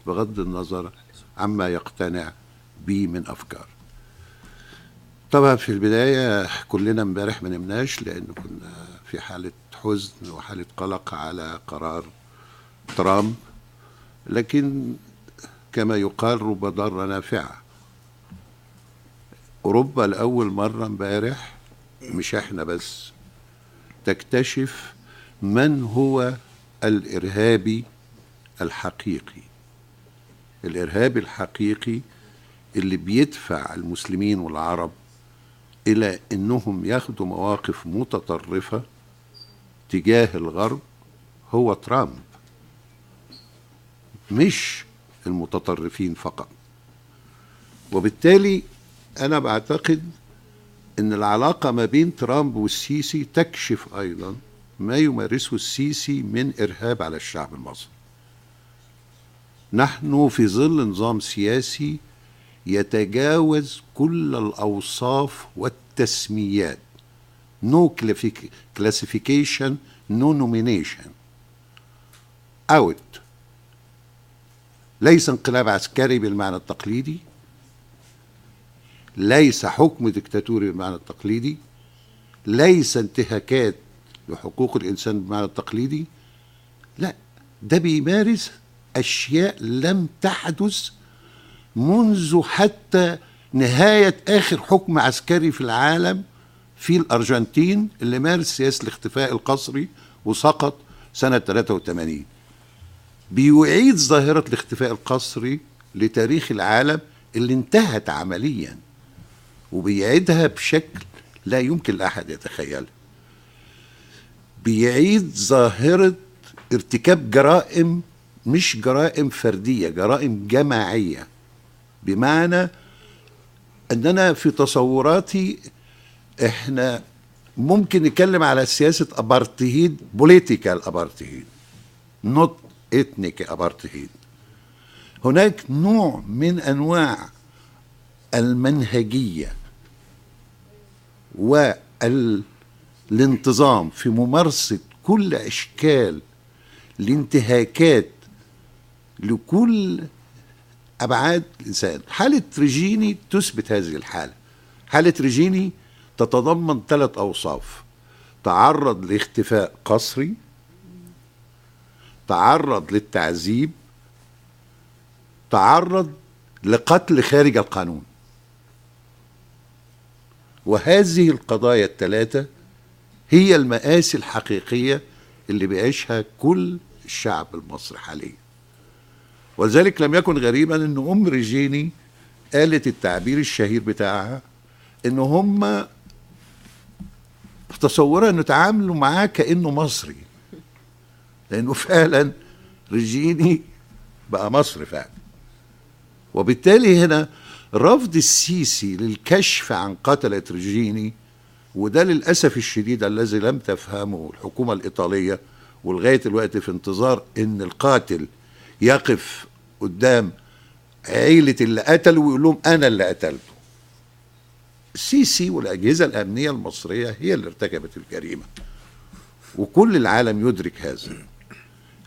بغض النظر عما يقتنع به من أفكار. طبعا في البداية كلنا امبارح ما نمناش لأن كنا في حالة حزن وحالة قلق على قرار ترامب، لكن كما يقال رب ضارة نافعة. أوروبا لأول مرة امبارح، مش احنا بس، تكتشف من هو الإرهابي الحقيقي. الإرهابي الحقيقي اللي بيدفع المسلمين والعرب إلى أنهم ياخدوا مواقف متطرفة تجاه الغرب هو ترامب، مش المتطرفين فقط. وبالتالي أنا بعتقد أن العلاقة ما بين ترامب والسيسي تكشف أيضا ما يمارسه السيسي من إرهاب على الشعب المصري. نحن في ظل نظام سياسي يتجاوز كل الأوصاف والتسميات. no classification, no nomination. out. ليس انقلاب عسكري بالمعنى التقليدي، ليس حكم ديكتاتوري بالمعنى التقليدي، ليس انتهاكات لحقوق الإنسان بالمعنى التقليدي، لا، ده بيمارس أشياء لم تحدث منذ حتى نهاية آخر حكم عسكري في العالم في الأرجنتين اللي مارس سياسة الاختفاء القسري وسقط سنة 83. بيعيد ظاهرة الاختفاء القسري لتاريخ العالم اللي انتهت عمليا، وبيعيدها بشكل لا يمكن لأحد يتخيله. بيعيد ظاهرة ارتكاب جرائم، مش جرائم فردية، جرائم جماعية. بمعنى أننا في تصوراتي احنا ممكن نتكلم على سياسة أبارتهيد، بوليتيكال أبارتهيد، not ethnic أبارتهيد. هناك نوع من أنواع المنهجية والانتظام في ممارسة كل أشكال الانتهاكات لكل أبعاد الإنسان. حالة ريجيني تثبت هذه الحالة. حالة ريجيني تتضمن 3 أوصاف: تعرض لاختفاء قسري، تعرض للتعذيب، تعرض لقتل خارج القانون. وهذه القضايا ال3 هي المآسي الحقيقية اللي بيعيشها كل الشعب المصري حاليا. ولذلك لم يكن غريبا ان ريجيني قالت التعبير الشهير بتاعها ان هم تصوروا انه تعاملوا معاه كانه مصري، لانه فعلا ريجيني بقى مصري فعلا. وبالتالي هنا رفض السيسي للكشف عن قتلة ريجيني وده للأسف الشديد الذي لم تفهمه الحكومة الإيطالية، ولغاية الوقت في انتظار ان القاتل يقف قدام عيلة اللي قتله ويقول لهم انا اللي قتلته. السيسي والأجهزة الأمنية المصرية هي اللي ارتكبت الجريمة، وكل العالم يدرك هذا،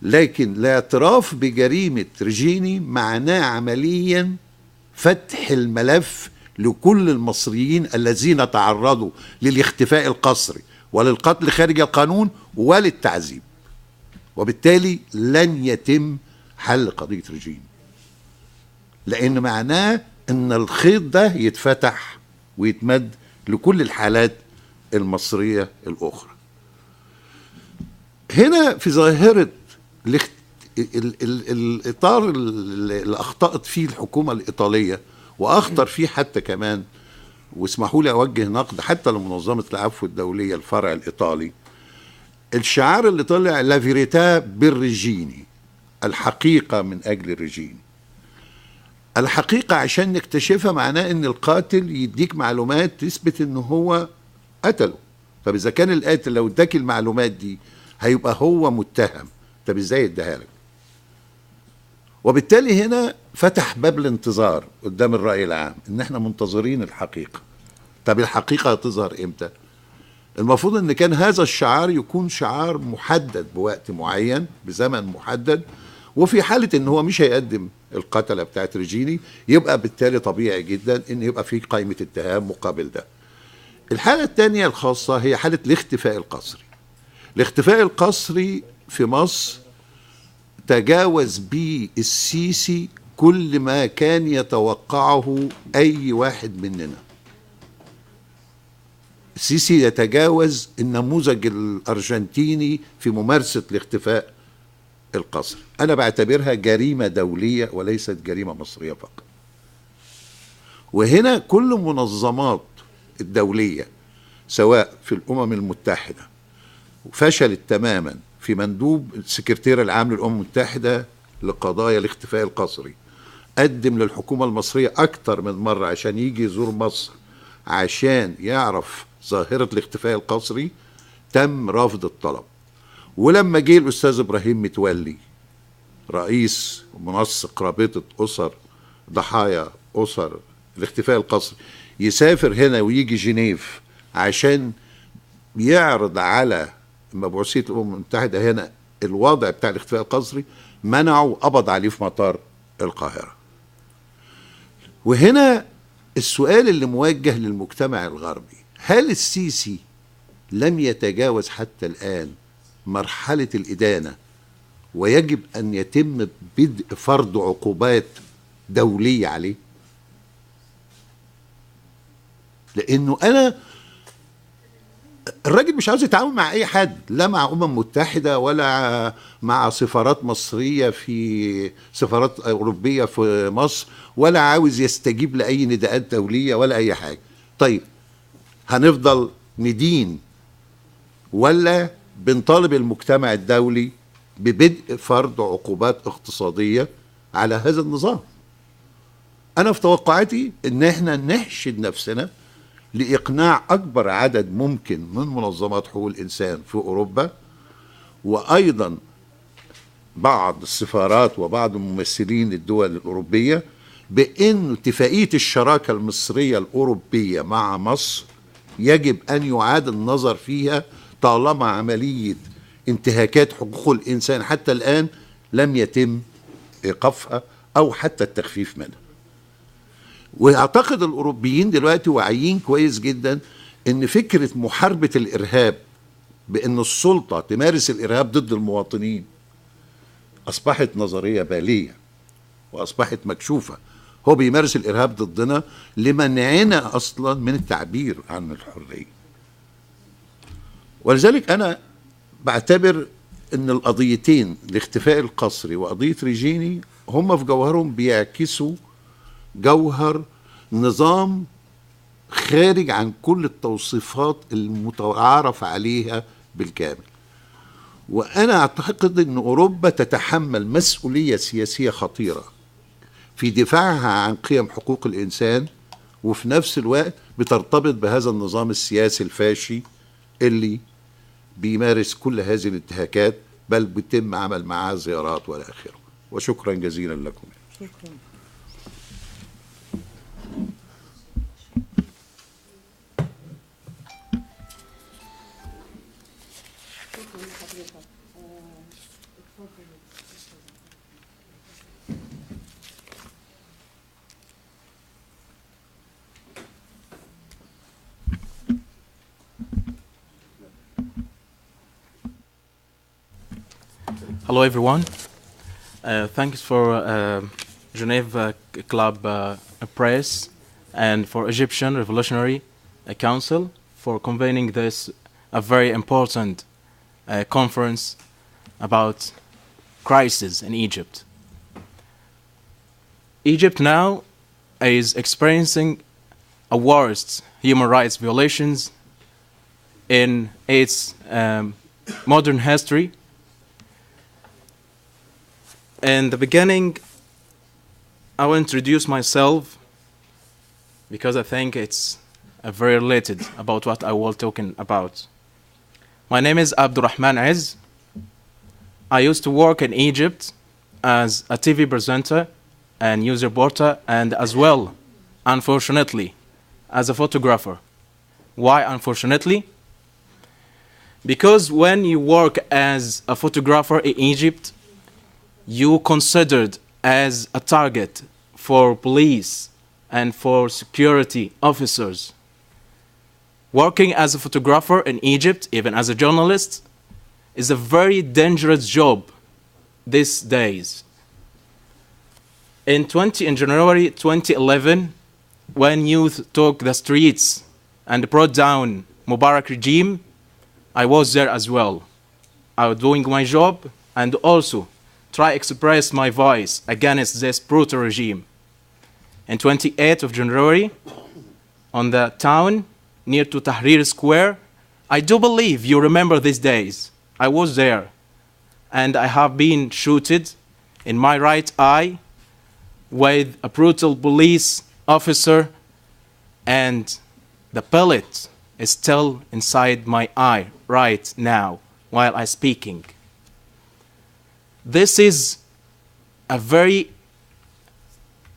لكن الاعتراف بجريمة رجيني معناه عمليا فتح الملف لكل المصريين الذين تعرضوا للاختفاء القسري وللقتل خارج القانون وللتعذيب، وبالتالي لن يتم حل قضية رجيني، لأن معناه أن الخيط ده يتفتح ويتمد لكل الحالات المصرية الأخرى. هنا في ظاهرة الإطار اللي أخطأت فيه الحكومة الإيطالية وأخطر فيه حتى كمان، واسمحوا لي أوجه نقد حتى لمنظمة العفو الدولية الفرع الإيطالي، الشعار اللي طلع لا فيريتا بالرجيني، الحقيقة من أجل الرجيني. الحقيقة عشان نكتشفها معناه ان القاتل يديك معلومات تثبت ان هو قتله. طب اذا كان القاتل لو اداك المعلومات دي هيبقى هو متهم، طب ازاي اداها لك؟ وبالتالي هنا فتح باب الانتظار قدام الرأي العام ان احنا منتظرين الحقيقة. طب الحقيقة هتظهر امتى؟ المفروض ان كان هذا الشعار يكون شعار محدد بوقت معين بزمن محدد، وفي حالة ان هو مش هيقدم القتلة بتاعت رجيني يبقى بالتالي طبيعي جدا ان يبقى في قائمة اتهام مقابل ده. الحالة الثانية الخاصة هي حالة الاختفاء القسري. الاختفاء القسري في مصر تجاوز به السيسي كل ما كان يتوقعه اي واحد مننا. السيسي يتجاوز النموذج الارجنتيني في ممارسة الاختفاء القسري. أنا بعتبرها جريمة دولية وليست جريمة مصرية فقط. وهنا كل منظمات الدولية سواء في الأمم المتحدة فشلت تماما في مندوب السكرتير العام للأمم المتحدة لقضايا الاختفاء القسري، قدم للحكومة المصرية أكتر من مرة عشان يجي يزور مصر عشان يعرف ظاهرة الاختفاء القسري، تم رفض الطلب. ولما جه الأستاذ إبراهيم متولي رئيس منسق رابطة أسر ضحايا أسر الاختفاء القسري يسافر هنا ويجي جنيف عشان يعرض على مبعوثية الأمم المتحدة هنا الوضع بتاع الاختفاء القسري، منعه وقبض عليه في مطار القاهرة. وهنا السؤال اللي موجه للمجتمع الغربي، هل السيسي لم يتجاوز حتى الآن مرحلة الإدانة ويجب أن يتم بدء فرض عقوبات دولية عليه؟ لأنه أنا الراجل مش عاوز يتعامل مع أي حد، لا مع أمم متحدة ولا مع سفارات مصرية في سفارات أوروبية في مصر، ولا عاوز يستجيب لأي نداءات دولية ولا أي حاجة. طيب هنفضل ندين ولا بنطالب المجتمع الدولي ببدء فرض عقوبات اقتصادية على هذا النظام؟ أنا في توقعاتي إن احنا نحشد نفسنا لإقناع أكبر عدد ممكن من منظمات حقوق الإنسان في أوروبا، وأيضا بعض السفارات وبعض ممثلين الدول الأوروبية، بأن اتفاقية الشراكة المصرية الأوروبية مع مصر يجب أن يعاد النظر فيها طالما عملية انتهاكات حقوق الإنسان حتى الآن لم يتم إيقافها أو حتى التخفيف منها. وأعتقد الأوروبيين دلوقتي واعيين كويس جدا إن فكرة محاربة الإرهاب بأن السلطة تمارس الإرهاب ضد المواطنين أصبحت نظرية بالية وأصبحت مكشوفة. هو بيمارس الإرهاب ضدنا لمنعنا أصلا من التعبير عن الحرية. ولذلك أنا بعتبر أن القضيتين الاختفاء القسري وقضية رجيني هم في جوهرهم بيعكسوا جوهر نظام خارج عن كل التوصيفات المتعارف عليها بالكامل. وأنا أعتقد أن أوروبا تتحمل مسؤولية سياسية خطيرة في دفاعها عن قيم حقوق الإنسان وفي نفس الوقت بترتبط بهذا النظام السياسي الفاشي اللي بيمارس كل هذه الانتهاكات، بل بيتم عمل معاه زيارات والى اخره. وشكرا جزيلا لكم. شكرا. Hello, everyone. Thanks for Geneva Club Press and for Egyptian Revolutionary Council for convening this a very important conference about crisis in Egypt. Egypt now is experiencing a worst human rights violations in its modern history. In the beginning, I will introduce myself because I think it's very related about what I was talking about. My name is Abdurrahman Ez. I used to work in Egypt as a TV presenter and news reporter, and as well, unfortunately, as a photographer. Why unfortunately? Because when you work as a photographer in Egypt, you considered as a target for police and for security officers. Working as a photographer in Egypt, even as a journalist, is a very dangerous job these days. In January 2011, when youth took the streets and brought down Mubarak regime, I was there as well. I was doing my job and also try express my voice against this brutal regime. On 28th of January, on the town near to Tahrir Square, I do believe you remember these days. I was there, and I have been shooted in my right eye with a brutal police officer, and the pellet is still inside my eye right now while I'm speaking. This is a very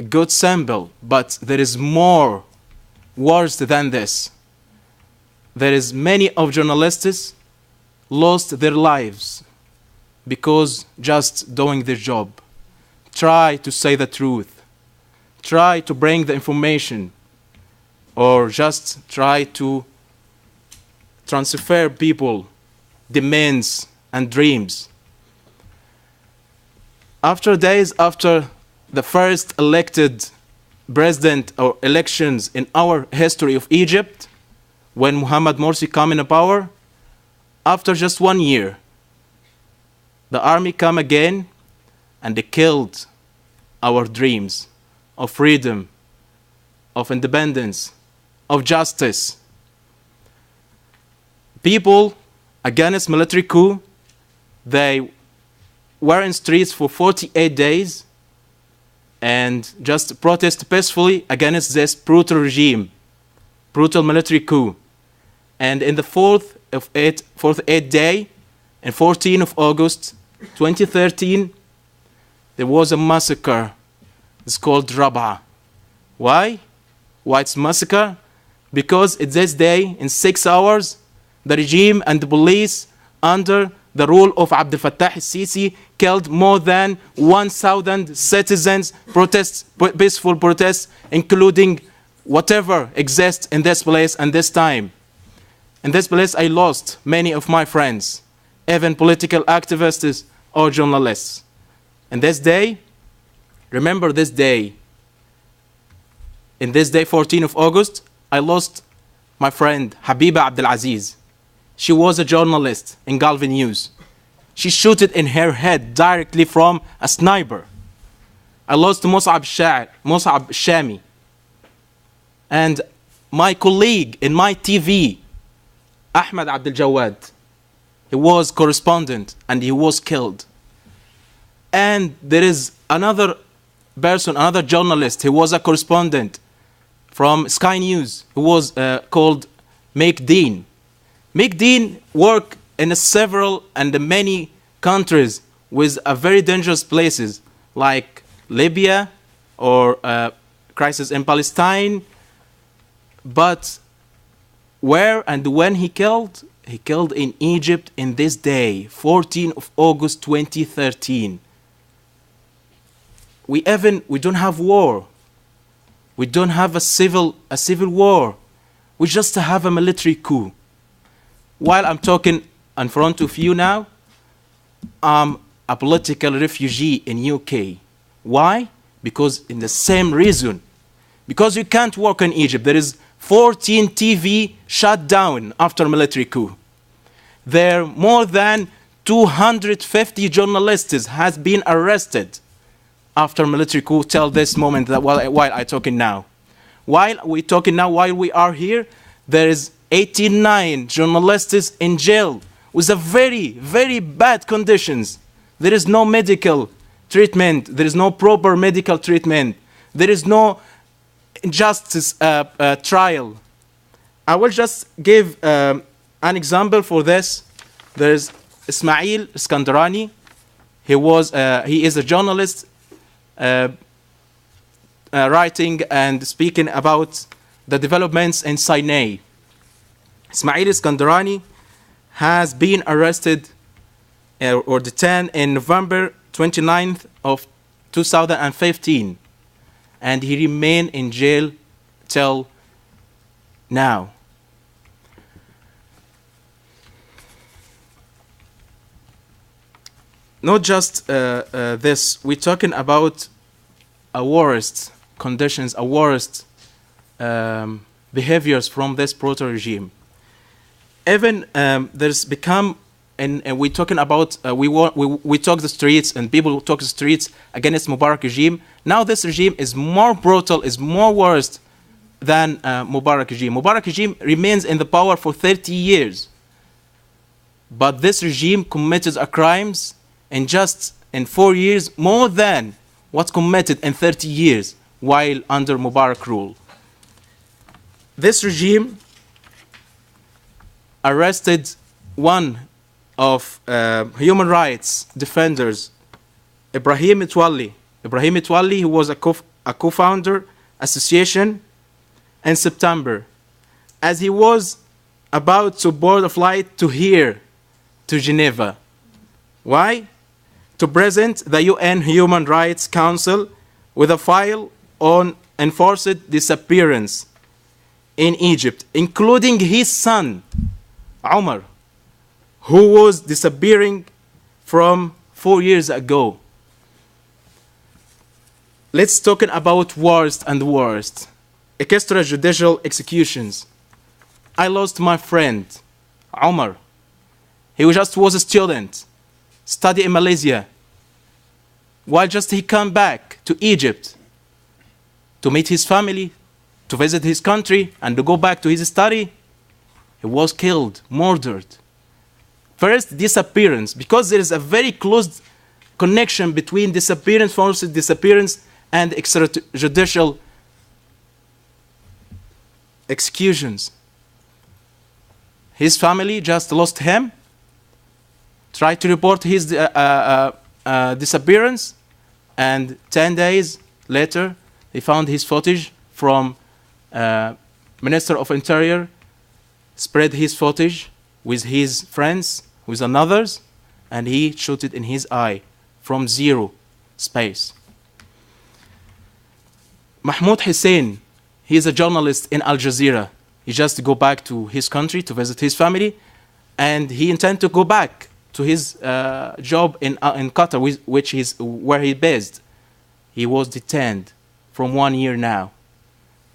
good symbol, but there is more worse than this. There is many of journalists lost their lives because just doing their job. Try to say the truth. Try to bring the information, or just try to transfer people demands and dreams. After days after the first elected president or elections in our history of Egypt, when Mohamed Morsi came in power, after just 1 year, the army came again and they killed our dreams of freedom, of independence, of justice. People against military coup, they were in streets for 48 days and just protest peacefully against this brutal regime, brutal military coup. And in the fourth eighth day, and 14th of August 2013, there was a massacre. It's called Rab'a. Why? Why it's massacre? Because it's this day, in 6 hours, the regime and the police under the rule of Abdel Fattah al-Sisi killed more than 1,000 citizens, peaceful protests, including whatever exists in this place and this time. In this place, I lost many of my friends, even political activists or journalists. And this day, remember this day, in this day, 14th of August, I lost my friend Habiba Abdelaziz. She was a journalist in Galvin News. She shot it in her head directly from a sniper. I lost Mus'ab Shami. And my colleague in my TV, Ahmed Abdel Jawad, he was correspondent and he was killed. And there is another person, another journalist, he was a correspondent from Sky News, who was called Make Dean. Make Dean worked in several and many countries with very dangerous places like Libya or crisis in Palestine. But where and when he killed? He killed in Egypt in this day, 14 of August 2013. We don't have war. We don't have a civil war. We just have a military coup. While I'm talking in front of you now, I'm a political refugee in UK. Why? Because in the same reason. Because you can't work in Egypt. There is 14 TV shut down after military coup. There are more than 250 journalists has been arrested after military coup till this moment that while I'm talking now. While we are here, there is 89 journalists in jail with a very, very bad conditions. There is no medical treatment. There is no proper medical treatment. There is no justice trial. I will just give an example for this. There's Ismail Iskandarani. He is a journalist writing and speaking about the developments in Sinai. Ismail Iskandarani has been arrested or detained in November 29th of 2015, and he remained in jail till now. Not just this, we're talking about a worst conditions, a worst behaviors from this proto-regime. Even there's become, and we're talking about, we talk the streets and people talk the streets against Mubarak regime. Now this regime is more brutal, is more worse than Mubarak regime. Mubarak regime remains in the power for 30 years. But this regime committed crimes in just in 4 years more than what's committed in 30 years while under Mubarak rule. This regime arrested one of human rights defenders, Ibrahim Metwalli. Ibrahim Metwalli, who was a co-founder association in September, as he was about to board a flight to here, to Geneva. Why? To present the UN Human Rights Council with a file on enforced disappearance in Egypt, including his son, Omar, who was disappearing from 4 years ago. Let's talk about worst and worst. Extrajudicial executions. I lost my friend, Omar. He just was a student, study in Malaysia. While just he come back to Egypt to meet his family, to visit his country, and to go back to his study, he was killed, murdered. First, disappearance, because there is a very close connection between disappearance, forced disappearance, and extrajudicial executions. His family just lost him, tried to report his disappearance, and 10 days later, they found his footage from Minister of Interior, spread his footage with his friends, with others, and he shot it in his eye from zero space. Mahmoud Hussein, he is a journalist in Al Jazeera. He just go back to his country to visit his family, and he intends to go back to his job in Qatar, which is where he's based. He was detained from 1 year now.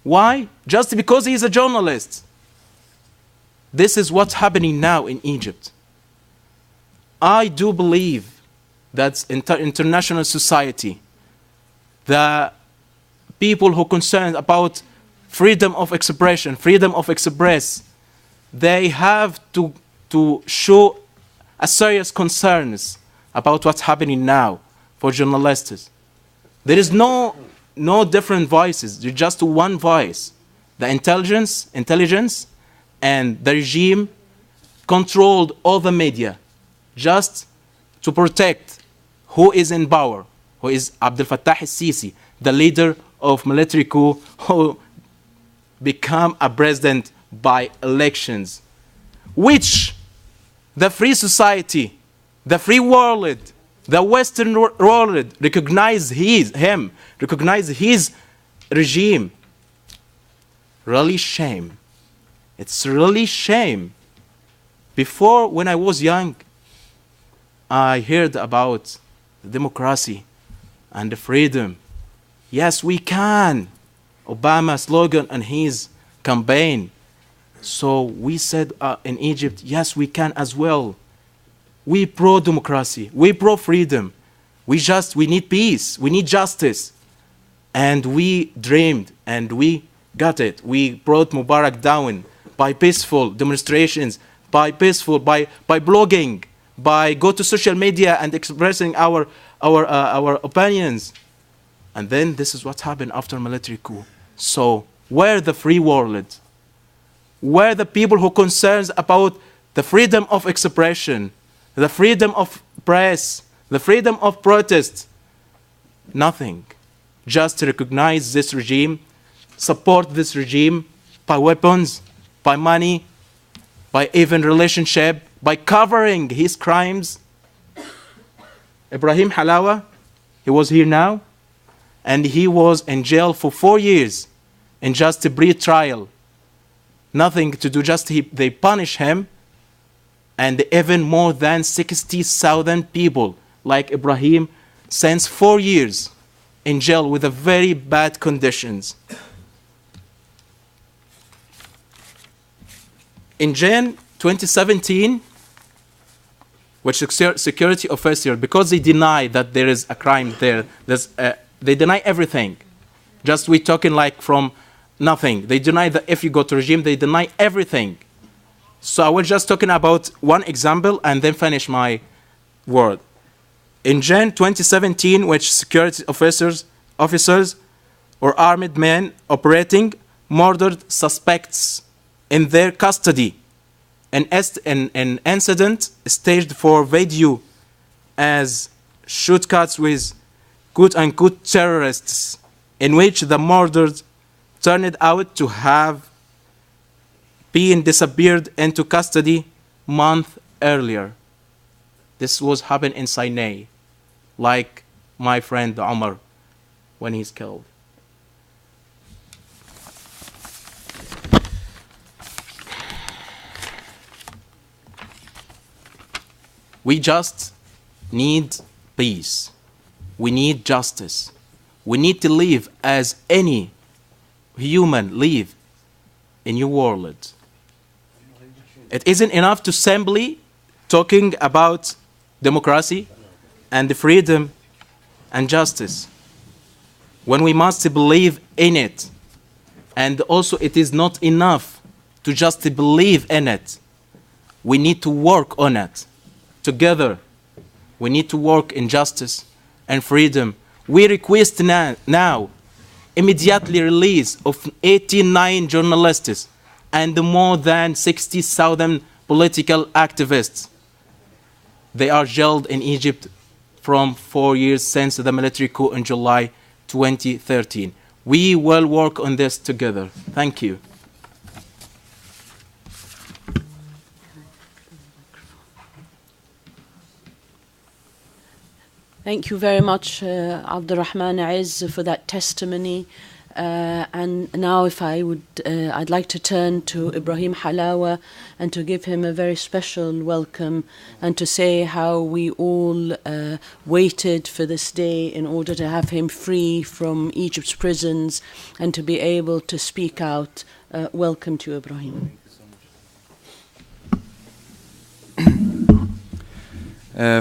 Why? Just because he is a journalist. This is what's happening now in Egypt. I do believe that international society, the people who are concerned about freedom of expression, freedom of express, they have to show a serious concerns about what's happening now for journalists. There is no different voices. There's just one voice. the intelligence, and the regime controlled all the media just to protect who is in power, who is Abdel Fattah al-Sisi, the leader of military coup who become a president by elections, which the free society, the free world, the Western world recognize him, recognize his regime. Really shame. It's really shame. Before, when I was young, I heard about democracy and the freedom. Yes, we can. Obama's slogan and his campaign. So we said in Egypt, yes, we can as well. We pro-democracy, we pro-freedom. We need peace, we need justice. And we dreamed and we got it. We brought Mubarak down by peaceful demonstrations, by blogging, by go to social media and expressing our opinions. And then this is what happened after military coup. So where the free world? Where the people who concerns about the freedom of expression, the freedom of press, the freedom of protest? Nothing. Just recognize this regime, support this regime by weapons, by money, by even relationship, by covering his crimes. Ibrahim Halawa, he was here now, and he was in jail for 4 years in just a pre-trial. Nothing to do, just they punish him, and even more than 60,000 people like Ibrahim since 4 years in jail with a very bad conditions. In Jan 2017, which security officer, because they deny that there is a crime there, they deny everything. Just we talking like from nothing. They deny that if you go to regime, they deny everything. So I was just talking about one example and then finish my word. In Jan 2017, which security officers or armed men operating murdered suspects in their custody. An incident staged for video as shootcuts with quote-unquote terrorists, in which the murdered turned out to have been disappeared into custody month earlier. This was happened in Sinai, like my friend Omar when he's killed. We just need peace. We need justice. We need to live as any human live in your world. It isn't enough to simply talking about democracy and freedom and justice when we must believe in it. And also it is not enough to just believe in it. We need to work on it. Together, we need to work in justice and freedom. We request now immediately release of 89 journalists and more than 60,000 political activists. They are jailed in Egypt from 4 years since the military coup in July 2013. We will work on this together. Thank you. Thank you very much, Abdurrahman Aiz, for that testimony. And now if I'd like to turn to Ibrahim Halawa and to give him a very special welcome and to say how we all waited for this day in order to have him free from Egypt's prisons and to be able to speak out. Welcome to Ibrahim.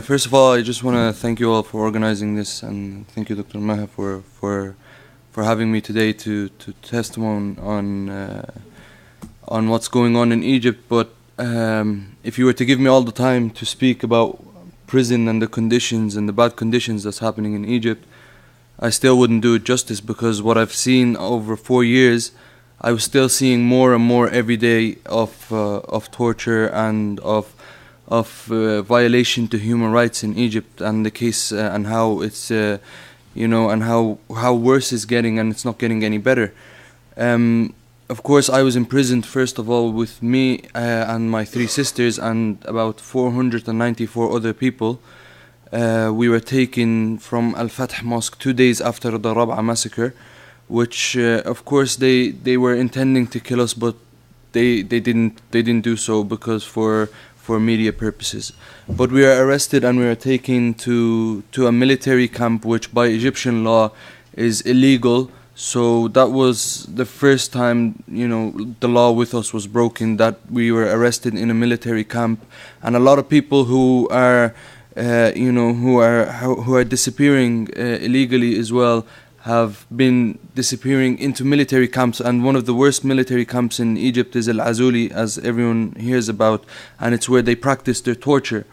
First of all, I just want to thank you all for organizing this, and thank you, Dr. Maha, for having me today to testimony on what's going on in Egypt. But if you were to give me all the time to speak about prison and the conditions and the bad conditions that's happening in Egypt, I still wouldn't do it justice, because what I've seen over 4 years, I was still seeing more and more every day of torture and of violation to human rights in Egypt, and the case and how it's and how worse it's getting, and it's not getting any better. Of course, I was imprisoned first of all with me and my 3 sisters and about 494 other people. We were taken from Al-Fath Mosque 2 days after the Rab'a massacre, which of course they were intending to kill us, but they didn't do so because for media purposes. But we were arrested and we were taken to a military camp, which by Egyptian law is illegal. So that was the first time, the law with us was broken, that we were arrested in a military camp. And a lot of people who are who are disappearing illegally as well have been disappearing into military camps, and one of the worst military camps in Egypt is Al-Azuli, as everyone hears about, and it's where they practice their torture.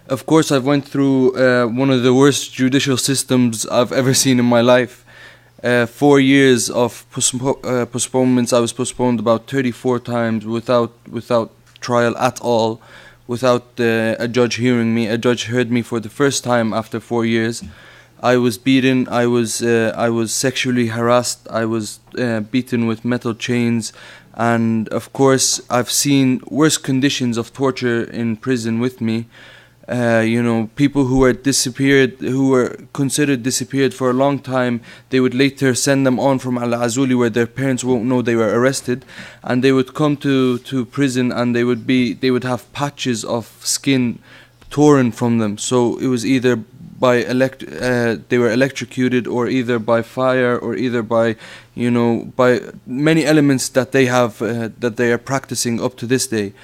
Of course, I've went through one of the worst judicial systems I've ever seen in my life. 4 years of postponements. I was postponed about 34 times without trial at all, without a judge hearing me. A judge heard me for the first time after 4 years. I was beaten, I was sexually harassed, I was beaten with metal chains, and of course I've seen worse conditions of torture in prison with me. People who were disappeared, who were considered disappeared for a long time, they would later send them on from Al-Azuli where their parents won't know they were arrested, and they would come to prison and they would have patches of skin torn from them. So it was either they were electrocuted, or either by fire, or either by many elements that they have that they are practicing up to this day.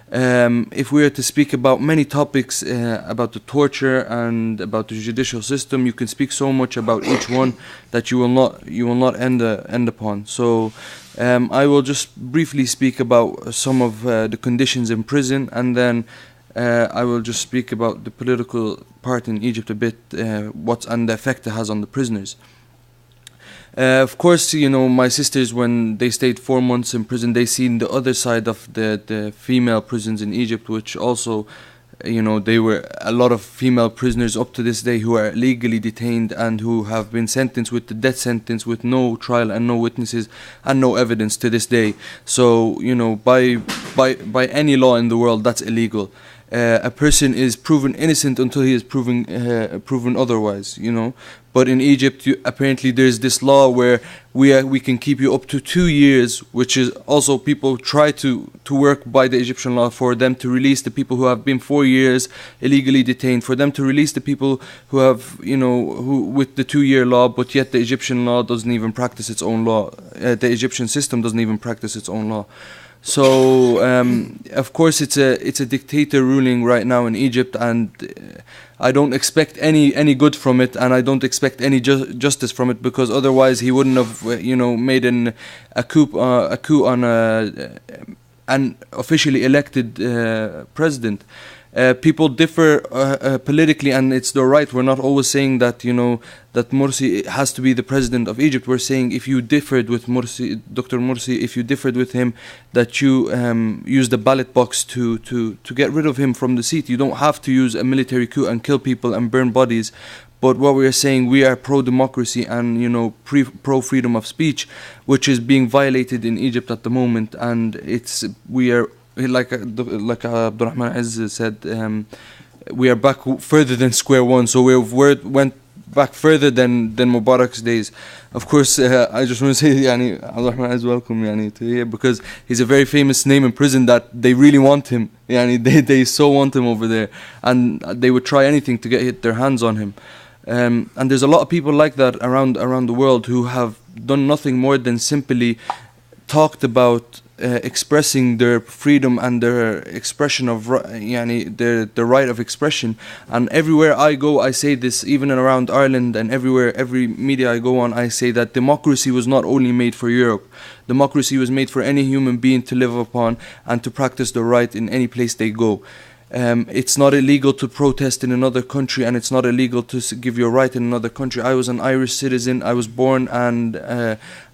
If we were to speak about many topics about the torture and about the judicial system, you can speak so much about each one that you will not end upon. So I will just briefly speak about some of the conditions in prison, and then I will just speak about the political part in Egypt a bit, and the effect it has on the prisoners. Of course, my sisters, when they stayed 4 months in prison, they seen the other side of the female prisons in Egypt, which also, they were a lot of female prisoners up to this day who are legally detained and who have been sentenced with the death sentence with no trial and no witnesses and no evidence to this day. So, by any law in the world, that's illegal. A person is proven innocent until he is proven otherwise, But in Egypt, apparently there's this law where we can keep you up to 2 years, which is also people try to work by the Egyptian law for them to release the people who have been 4 years illegally detained, for them to release the people who have, who with the 2-year law, but yet the Egyptian law doesn't even practice its own law. The Egyptian system doesn't even practice its own law. So, of course, it's a dictator ruling right now in Egypt, and I don't expect any good from it, and I don't expect any justice from it, because otherwise he wouldn't have, made a coup on an officially elected president. People differ politically, and it's their right. We're not always saying that that Morsi has to be the president of Egypt. We're saying if you differed with Morsi, Dr. Morsi, if you differed with him, that you use the ballot box to get rid of him from the seat. You don't have to use a military coup and kill people and burn bodies. But what we are saying, we are pro-democracy and pro-freedom of speech, which is being violated in Egypt at the moment, and we are. Like Abdurrahman Aziz said, we are back further than square one. So we went back further than Mubarak's days. Of course, I just want to say, Abdurrahman Aziz, welcome, to here, because he's a very famous name in prison that they really want him. They so want him over there, and they would try anything to get their hands on him. And there's a lot of people like that around the world who have done nothing more than simply talked about expressing their freedom and their expression of their right of expression. And everywhere I go, I say this, even around Ireland and every media I go on, I say that democracy was not only made for Europe. Democracy was made for any human being to live upon and to practice the right in any place they go. It's not illegal to protest in another country, and it's not illegal to give your right in another country. I was an Irish citizen. I was born and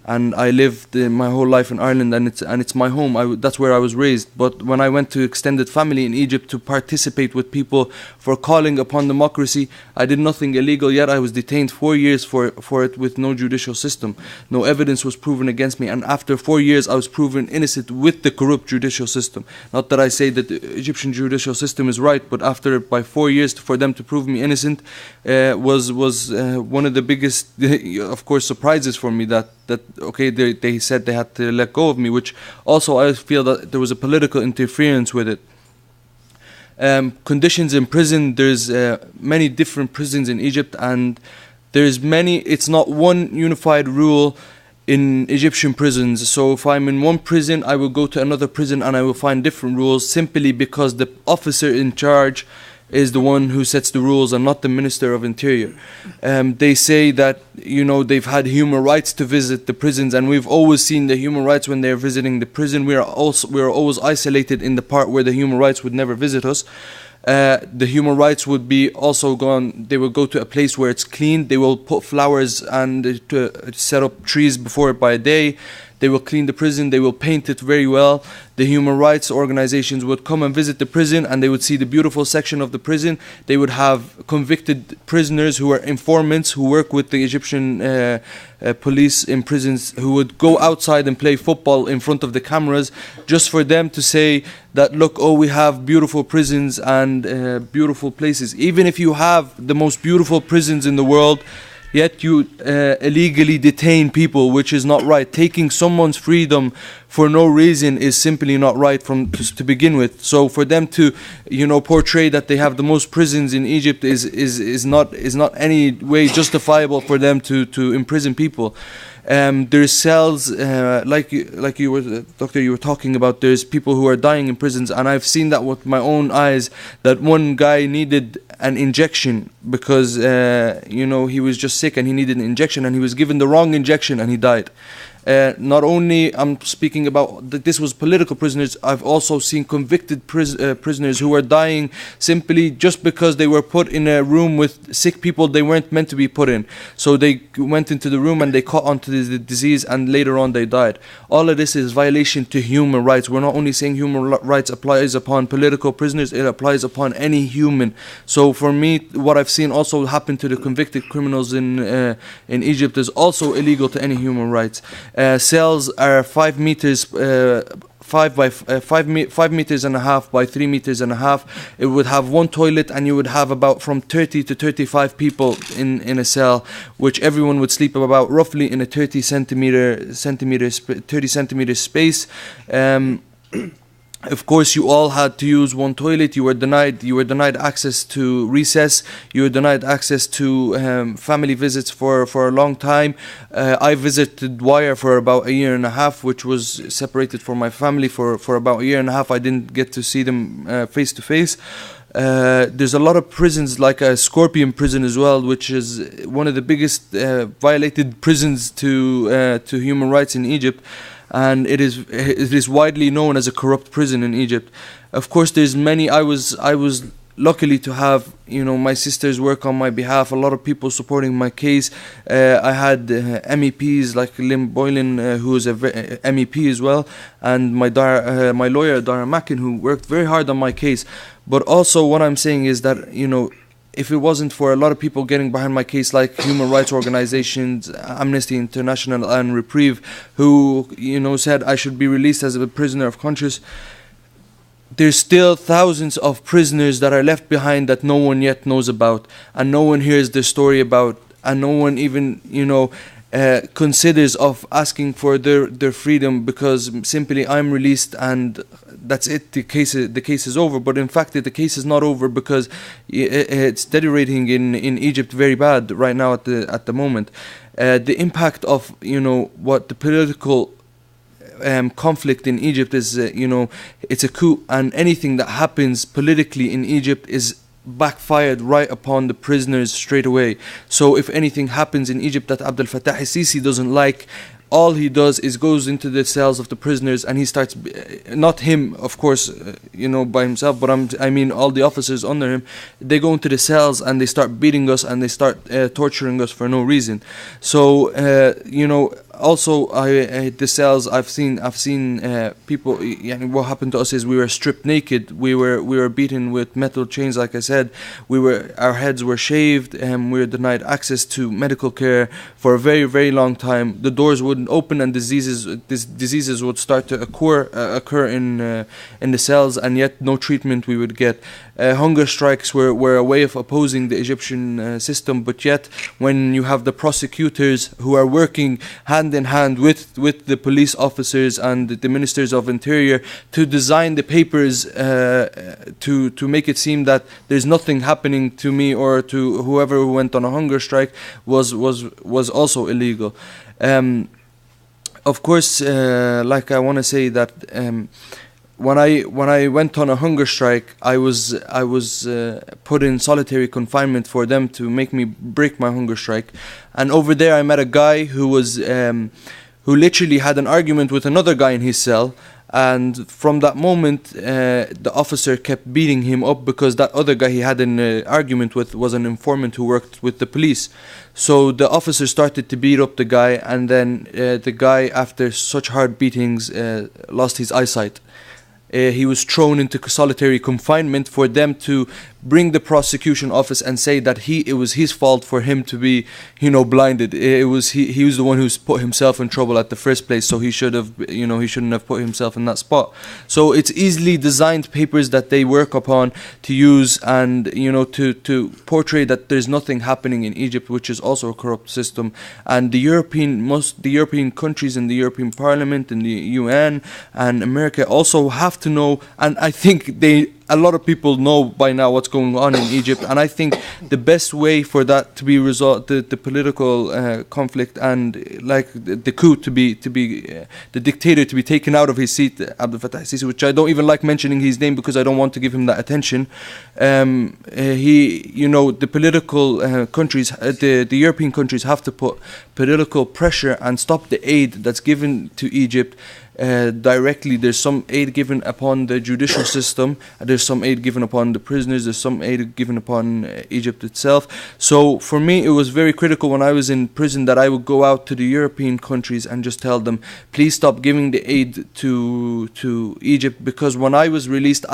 and I lived my whole life in Ireland, and it's my home. That's where I was raised. But when I went to extended family in Egypt to participate with people for calling upon democracy, I did nothing illegal, yet I was detained 4 years for it with no judicial system. No evidence was proven against me, and after 4 years I was proven innocent with the corrupt judicial system. Not that I say that the Egyptian judicial system is right, but after by 4 years for them to prove me innocent was one of the biggest, of course, surprises for me, that okay, they said they had to let go of me, which also I feel that there was a political interference with it. Conditions in prison, there's many different prisons in Egypt, and there's many, it's not one unified rule in Egyptian prisons. So if I'm in one prison, I will go to another prison and I will find different rules, simply because the officer in charge is the one who sets the rules and not the Minister of Interior. They say that, they've had human rights to visit the prisons, and we've always seen the human rights when they're visiting the prison. We are always isolated in the part where the human rights would never visit us. The human rights would be also gone. They will go to a place where it's clean. They will put flowers and set up trees before it by day. They will clean the prison. They will paint it very well. The human rights organizations would come and visit the prison, and they would see the beautiful section of the prison. They would have convicted prisoners who are informants who work with the Egyptian police in prisons, who would go outside and play football in front of the cameras, just for them to say that, look, oh, we have beautiful prisons and beautiful places. Even if you have the most beautiful prisons in the world, yet you illegally detain people, which is not right. Taking someone's freedom for no reason is simply not right to begin with. So for them to, portray that they have the most prisons in Egypt is not any way justifiable for them to imprison people. There's cells, like you were, Doctor, you were talking about. There's people who are dying in prisons, and I've seen that with my own eyes. That one guy needed an injection because he was just sick and he needed an injection, and he was given the wrong injection and he died. Not only I'm speaking about that this was political prisoners, I've also seen convicted prisoners who are dying simply just because they were put in a room with sick people they weren't meant to be put in. So they went into the room and they caught onto the disease, and later on they died. All of this is violation to human rights. We're not only saying human rights applies upon political prisoners, it applies upon any human. So for me, what I've seen also happen to the convicted criminals in Egypt is also illegal to any human rights. Cells are 5 meters, 5 meters and a half by 3 meters and a half. It would have one toilet, and you would have about from 30 to 35 people in a cell, which everyone would sleep about roughly in a 30 centimeter space. Of course, you all had to use one toilet. You were denied access to recess. You were denied access to family visits for a long time. I visited Wire for about a year and a half, which was separated from my family for about a year and a half. I didn't get to see them face to face. There's a lot of prisons, like a Scorpion prison as well, which is one of the biggest violated prisons to human rights in Egypt. And it is widely known as a corrupt prison in Egypt. Of course, there's many. I was luckily to have my sisters work on my behalf. A lot of people supporting my case. I had MEPs like Lynn Boylan, who is a MEP as well, and my lawyer Dara Mackin, who worked very hard on my case. But also, what I'm saying is that if it wasn't for a lot of people getting behind my case, like human rights organizations, Amnesty International and Reprieve, who said I should be released as a prisoner of conscience, there's still thousands of prisoners that are left behind that no one yet knows about, and no one hears their story about, and no one even considers of asking for their freedom, because simply I'm released and that's it. The case is over. But in fact, the case is not over, because it's deteriorating in Egypt very bad right now at the moment. The impact of what the political conflict in Egypt is, it's a coup, and anything that happens politically in Egypt is backfired right upon the prisoners straight away. So if anything happens in Egypt that Abdel Fattah al-Sisi doesn't like, all he does is goes into the cells of the prisoners and he starts, not him of course, by himself, but I mean all the officers under him, they go into the cells and they start beating us and they start torturing us for no reason. So also, the cells I've seen people. What happened to us is we were stripped naked. We were beaten with metal chains. Like I said, our heads were shaved, and we were denied access to medical care for a very, very long time. The doors wouldn't open, and diseases would start to occur in the cells, and yet no treatment we would get. Hunger strikes were a way of opposing the Egyptian system, but yet when you have the prosecutors who are working hand in hand with the police officers and the ministers of interior to design the papers to make it seem that there's nothing happening to me or to whoever who went on a hunger strike was also illegal. Of course, like I want to say that when I went on a hunger strike, I was put in solitary confinement for them to make me break my hunger strike. And over there, I met a guy who literally had an argument with another guy in his cell. And from that moment, the officer kept beating him up because that other guy he had an argument with was an informant who worked with the police. So the officer started to beat up the guy, and then the guy, after such hard beatings, lost his eyesight. He was thrown into solitary confinement for them to bring the prosecution office and say that it was his fault for him to be, blinded. He was the one who's put himself in trouble at the first place, so he shouldn't have put himself in that spot. So it's easily designed papers that they work upon to use and to portray that there's nothing happening in Egypt, which is also a corrupt system. And the European countries in the European Parliament and the UN and America also have to know, and I think a lot of people know by now what's going on in Egypt, and I think the best way for that to be resolved, the political conflict and like the coup to be the dictator to be taken out of his seat, Abdel Fattah al-Sisi, which I don't even like mentioning his name because I don't want to give him that attention. The political countries, the European countries have to put political pressure and stop the aid that's given to Egypt. Directly, there's some aid given upon the judicial system, there's some aid given upon the prisoners, there's some aid given upon Egypt itself. So for me, it was very critical when I was in prison that I would go out to the European countries and just tell them, please stop giving the aid to Egypt, because when I was released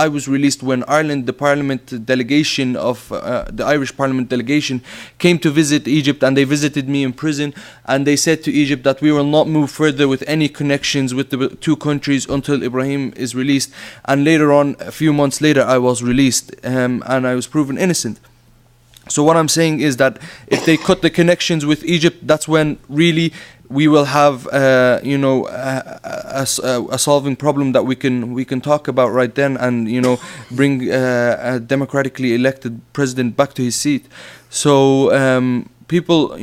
when Ireland, the Parliament delegation of the Irish Parliament delegation came to visit Egypt, and they visited me in prison, and they said to Egypt that we will not move further with any connections with the two countries until Ibrahim is released. And later on, a few months later, I was released and I was proven innocent. So what I'm saying is that if they cut the connections with Egypt, that's when really we will have a solving problem that we can talk about right then, and bring a democratically elected president back to his seat. So people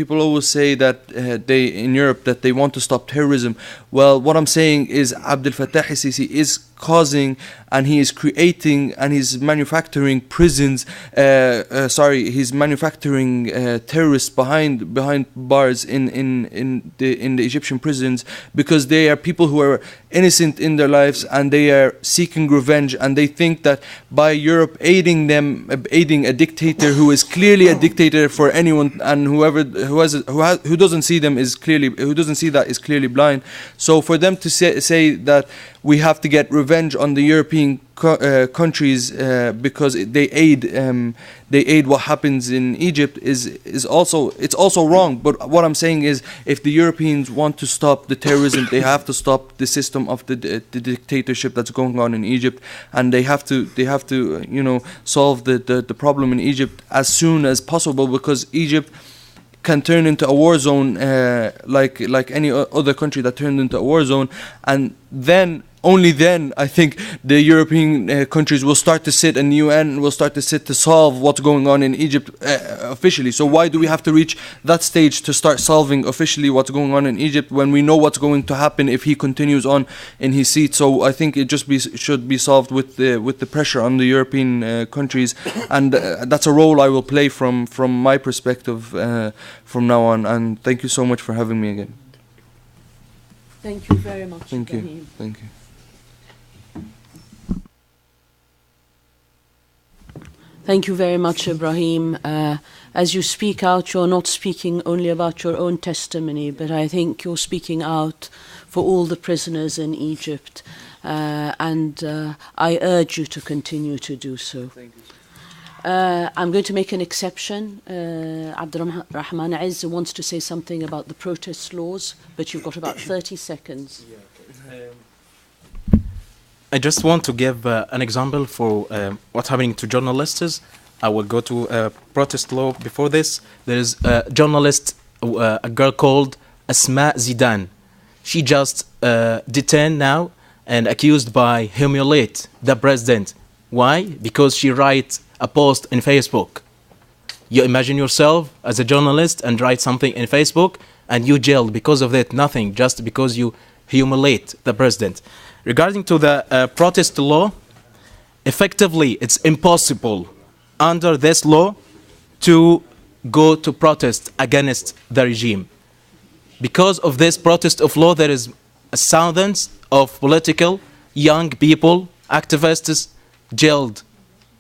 always say that in Europe that they want to stop terrorism. Well, what I'm saying is Abdel Fattah al-Sisi is causing, and he is creating, and he's manufacturing prisons. He's manufacturing terrorists behind bars in the Egyptian prisons, because they are people who are innocent in their lives and they are seeking revenge, and they think that by Europe aiding a dictator who is clearly a dictator for anyone, and who doesn't see that is clearly blind. So for them to say that we have to get revenge on the European countries because they aid what happens in Egypt is also wrong. But what I'm saying is, if the Europeans want to stop the terrorism, they have to stop the system of the dictatorship that's going on in Egypt, and they have to solve the problem in Egypt as soon as possible, because Egypt can turn into a war zone like any other country that turned into a war zone, and then only then I think the European countries will start to sit, and the UN will start to sit to solve what's going on in Egypt officially. So why do we have to reach that stage to start solving officially what's going on in Egypt when we know what's going to happen if he continues on in his seat? So I think it should be solved with the pressure on the European countries, and that's a role I will play from my perspective from now on. And thank you so much for having me again. Thank you very much. Thank you. Thank you. Thank you very much, Ibrahim. As you speak out, you're not speaking only about your own testimony, but I think you're speaking out for all the prisoners in Egypt. And I urge you to continue to do so. Thank you. I'm going to make an exception. Abdurrahman Azz wants to say something about the protest laws, but you've got about 30 seconds. I just want to give an example for what's happening to journalists. I will go to protest law before this. There is a journalist, a girl called Asma Zidan. She just detained now and accused by humiliate the president. Why? Because she writes a post in Facebook. You imagine yourself as a journalist and write something in Facebook and you jailed because of that, nothing, just because you humiliate the president. Regarding to the protest law, effectively it's impossible under this law to go to protest against the regime. Because of this protest of law, there is thousands of political young people, activists, jailed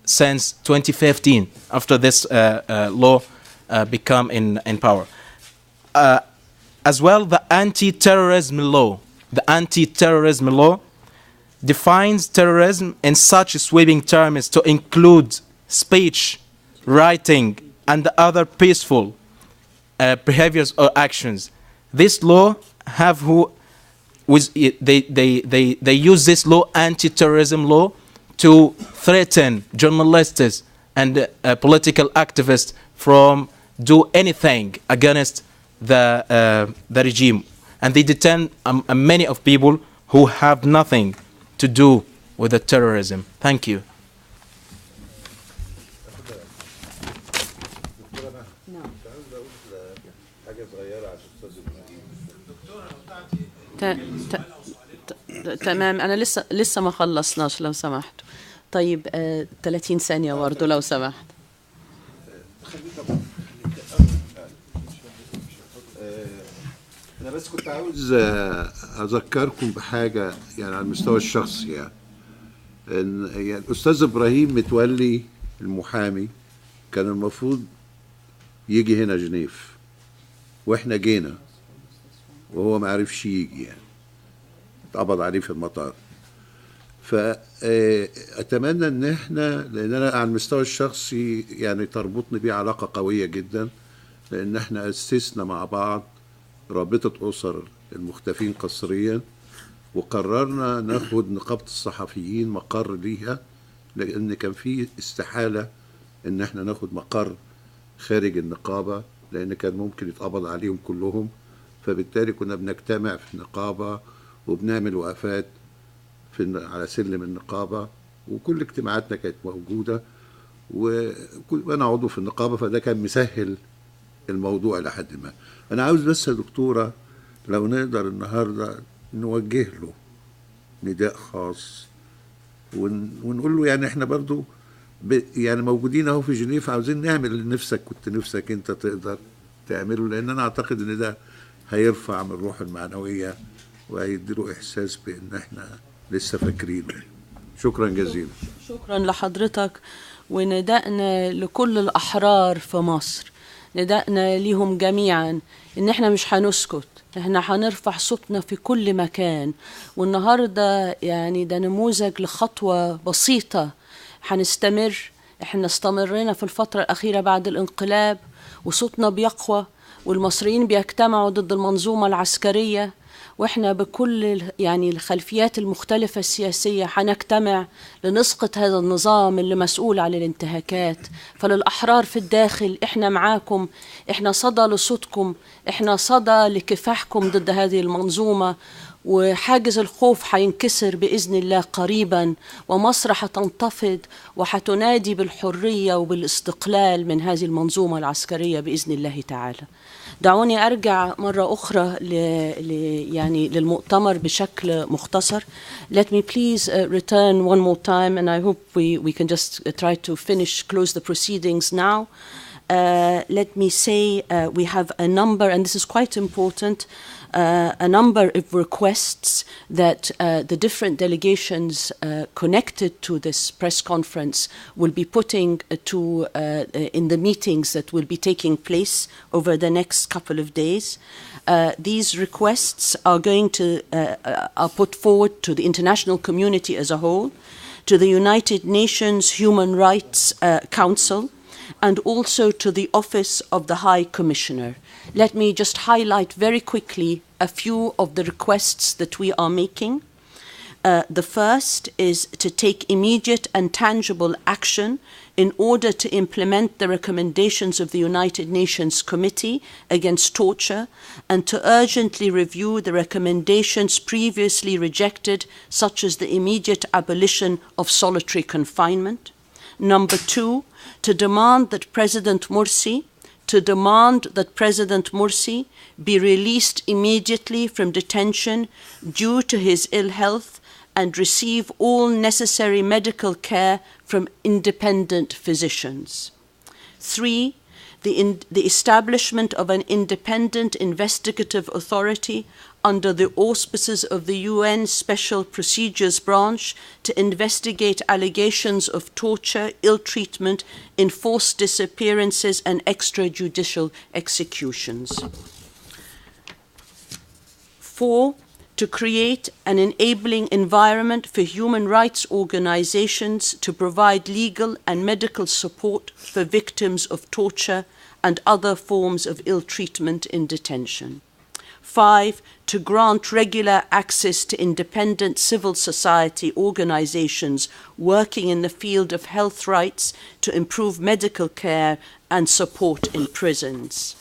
since 2015 after this law become in power. As well, the anti-terrorism law defines terrorism in such sweeping terms to include speech, writing, and other peaceful behaviors or actions. This law they use this law, anti-terrorism law, to threaten journalists and political activists from do anything against the regime, and they detain many of people who have nothing to do with the terrorism. Thank you. تمام، أنا لسه ما خلصناش لو سمحت. طيب 30 ثانية برضه لو سمحت. أنا بس كنت عاوز أذكركم بحاجة يعني على المستوى الشخصي إن يعني الأستاذ إبراهيم متولي المحامي كان المفروض يجي هنا جنيف وإحنا جينا وهو ما عرفش يجي يعني اتقبض عليه في المطار. فأتمنى إن إحنا، لأن أنا على المستوى الشخصي يعني تربطني بيه علاقة قوية جدا، لأن إحنا أسسنا مع بعض رابطة أسر المختفين قسريا، وقررنا ناخد نقابة الصحفيين مقر ليها، لأن كان في استحالة إن إحنا ناخد مقر خارج النقابة لأن كان ممكن يتقبض عليهم كلهم. فبالتالي كنا بنجتمع في النقابة وبنعمل وقفات على سلم النقابة، وكل اجتماعاتنا كانت موجودة، وأنا عضو في النقابة، فده كان مسهل الموضوع لحد ما. أنا عاوز بس يا دكتورة لو نقدر النهاردة نوجه له نداء خاص ونقول له يعني احنا برضو يعني موجودين اهو في جنيف، عاوزين نعمل اللي نفسك كنت نفسك انت تقدر تعمله، لأن أنا أعتقد إن ده هيرفع من الروح المعنوية وهيديله إحساس بإن احنا لسه فاكرينه. شكرا جزيلا. شكرا لحضرتك، وندائنا لكل الأحرار في مصر، ندائنا ليهم جميعا إن احنا مش هنسكت، احنا هنرفع صوتنا في كل مكان. والنهاردة يعني ده نموذج لخطوة بسيطة هنستمر. احنا استمرنا في الفترة الأخيرة بعد الانقلاب وصوتنا بيقوى، والمصريين بيجتمعوا ضد المنظومة العسكرية، واحنا بكل يعني الخلفيات المختلفة السياسية هنجتمع لنسقط هذا النظام اللي مسؤول عن الانتهاكات. فللأحرار في الداخل احنا معاكم، احنا صدى لصوتكم، احنا صدى لكفاحكم ضد هذه المنظومة، وحاجز الخوف هينكسر بإذن الله قريبا، ومصر هتنتفض وهتنادي بالحرية وبالاستقلال من هذه المنظومة العسكرية بإذن الله تعالى. دعوني أرجع مرة أخرى يعني للمؤتمر بشكل مختصر. Let me please return one more time, and I hope we can just try to close the proceedings now. let me say we have a number, and this is quite important, a number of requests that the different delegations connected to this press conference will be putting to in the meetings that will be taking place over the next couple of days. These requests are going to are put forward to the international community as a whole, to the United Nations Human Rights Council, and also to the Office of the High Commissioner. Let me just highlight very quickly a few of the requests that we are making. The first is to take immediate and tangible action in order to implement the recommendations of the United Nations Committee Against Torture and to urgently review the recommendations previously rejected, such as the immediate abolition of solitary confinement. Number two, to demand that President Morsi be released immediately from detention due to his ill health and receive all necessary medical care from independent physicians. Three, the establishment of an independent investigative authority under the auspices of the UN Special Procedures Branch to investigate allegations of torture, ill treatment, enforced disappearances, and extrajudicial executions. Four, to create an enabling environment for human rights organizations to provide legal and medical support for victims of torture and other forms of ill treatment in detention. Five, to grant regular access to independent civil society organizations working in the field of health rights to improve medical care and support in prisons.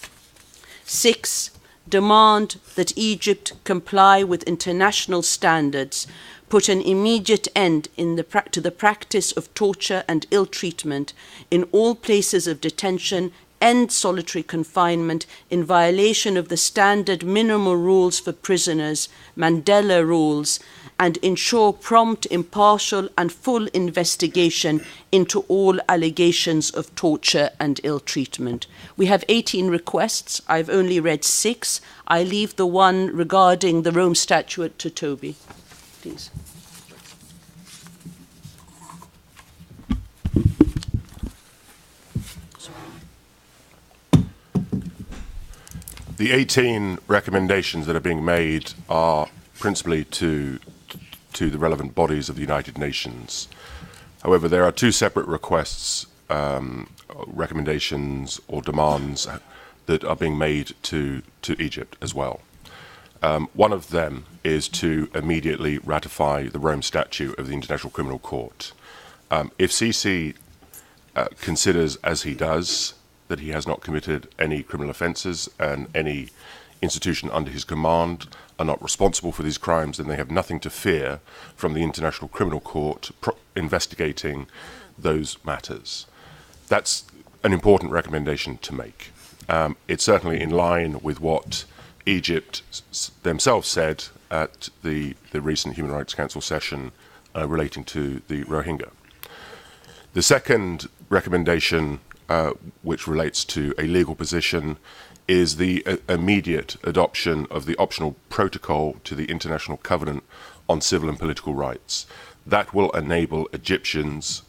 Six, demand that Egypt comply with international standards, put an immediate end to the practice of torture and ill treatment in all places of detention, end solitary confinement in violation of the standard minimal rules for prisoners, Mandela rules, and ensure prompt, impartial, and full investigation into all allegations of torture and ill treatment. We have 18 requests. I've only read 6. I leave the one regarding the Rome Statute to Toby, please. The 18 recommendations that are being made are principally to the relevant bodies of the United Nations. However, there are 2 separate requests, recommendations or demands that are being made to Egypt as well. One of them is to immediately ratify the Rome Statute of the International Criminal Court. If Sisi considers, as he does, that he has not committed any criminal offences and any institution under his command are not responsible for these crimes, then they have nothing to fear from the International Criminal Court investigating those matters. That's an important recommendation to make. It's certainly in line with what Egypt themselves said at the recent Human Rights Council session relating to the Rohingya. The second recommendation, which relates to a legal position, is the immediate adoption of the optional protocol to the International Covenant on Civil and Political Rights. That will enable Egyptians,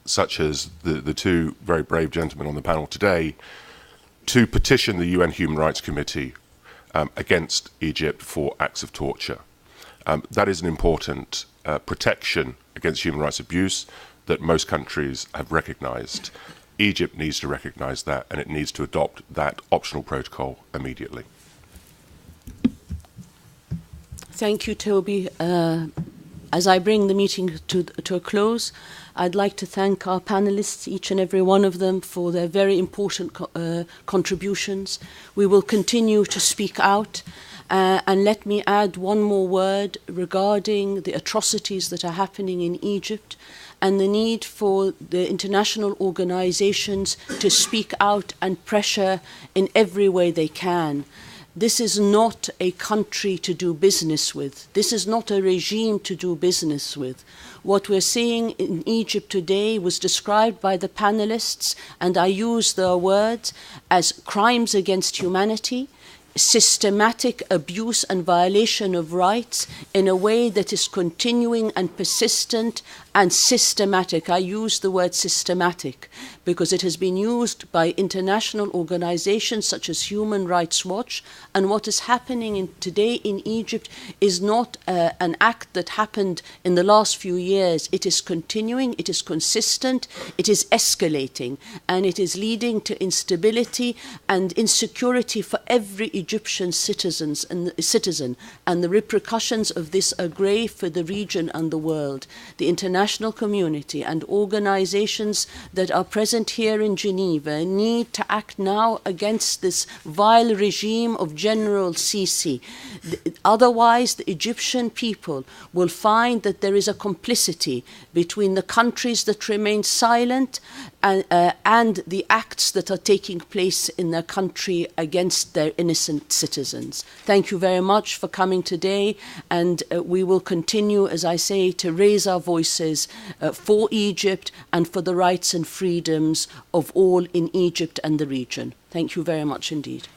such as the 2 very brave gentlemen on the panel today, to petition the UN Human Rights Committee against Egypt for acts of torture. That is an important protection against human rights abuse that most countries have recognized. Egypt needs to recognize that, and it needs to adopt that optional protocol immediately. Thank you, Toby. As I bring the meeting to a close, I'd like to thank our panelists, each and every one of them, for their very important contributions. We will continue to speak out. And let me add one more word regarding the atrocities that are happening in Egypt and the need for the international organizations to speak out and pressure in every way they can. This is not a country to do business with. This is not a regime to do business with. What we're seeing in Egypt today was described by the panelists, and I use their words, as crimes against humanity, systematic abuse and violation of rights in a way that is continuing and persistent and systematic. I use the word systematic because it has been used by international organizations such as Human Rights Watch, and what is happening today in Egypt is not an act that happened in the last few years. It is continuing, it is consistent, it is escalating, and it is leading to instability and insecurity for every Egyptian citizen, and the repercussions of this are grave for the region and the world. The international community and organizations that are present here in Geneva need to act now against this vile regime of General Sisi. Otherwise, the Egyptian people will find that there is a complicity between the countries that remain silent and the acts that are taking place in their country against their innocent citizens. Thank you very much for coming today, and we will continue, as I say, to raise our voices for Egypt and for the rights and freedoms of all in Egypt and the region. Thank you very much indeed.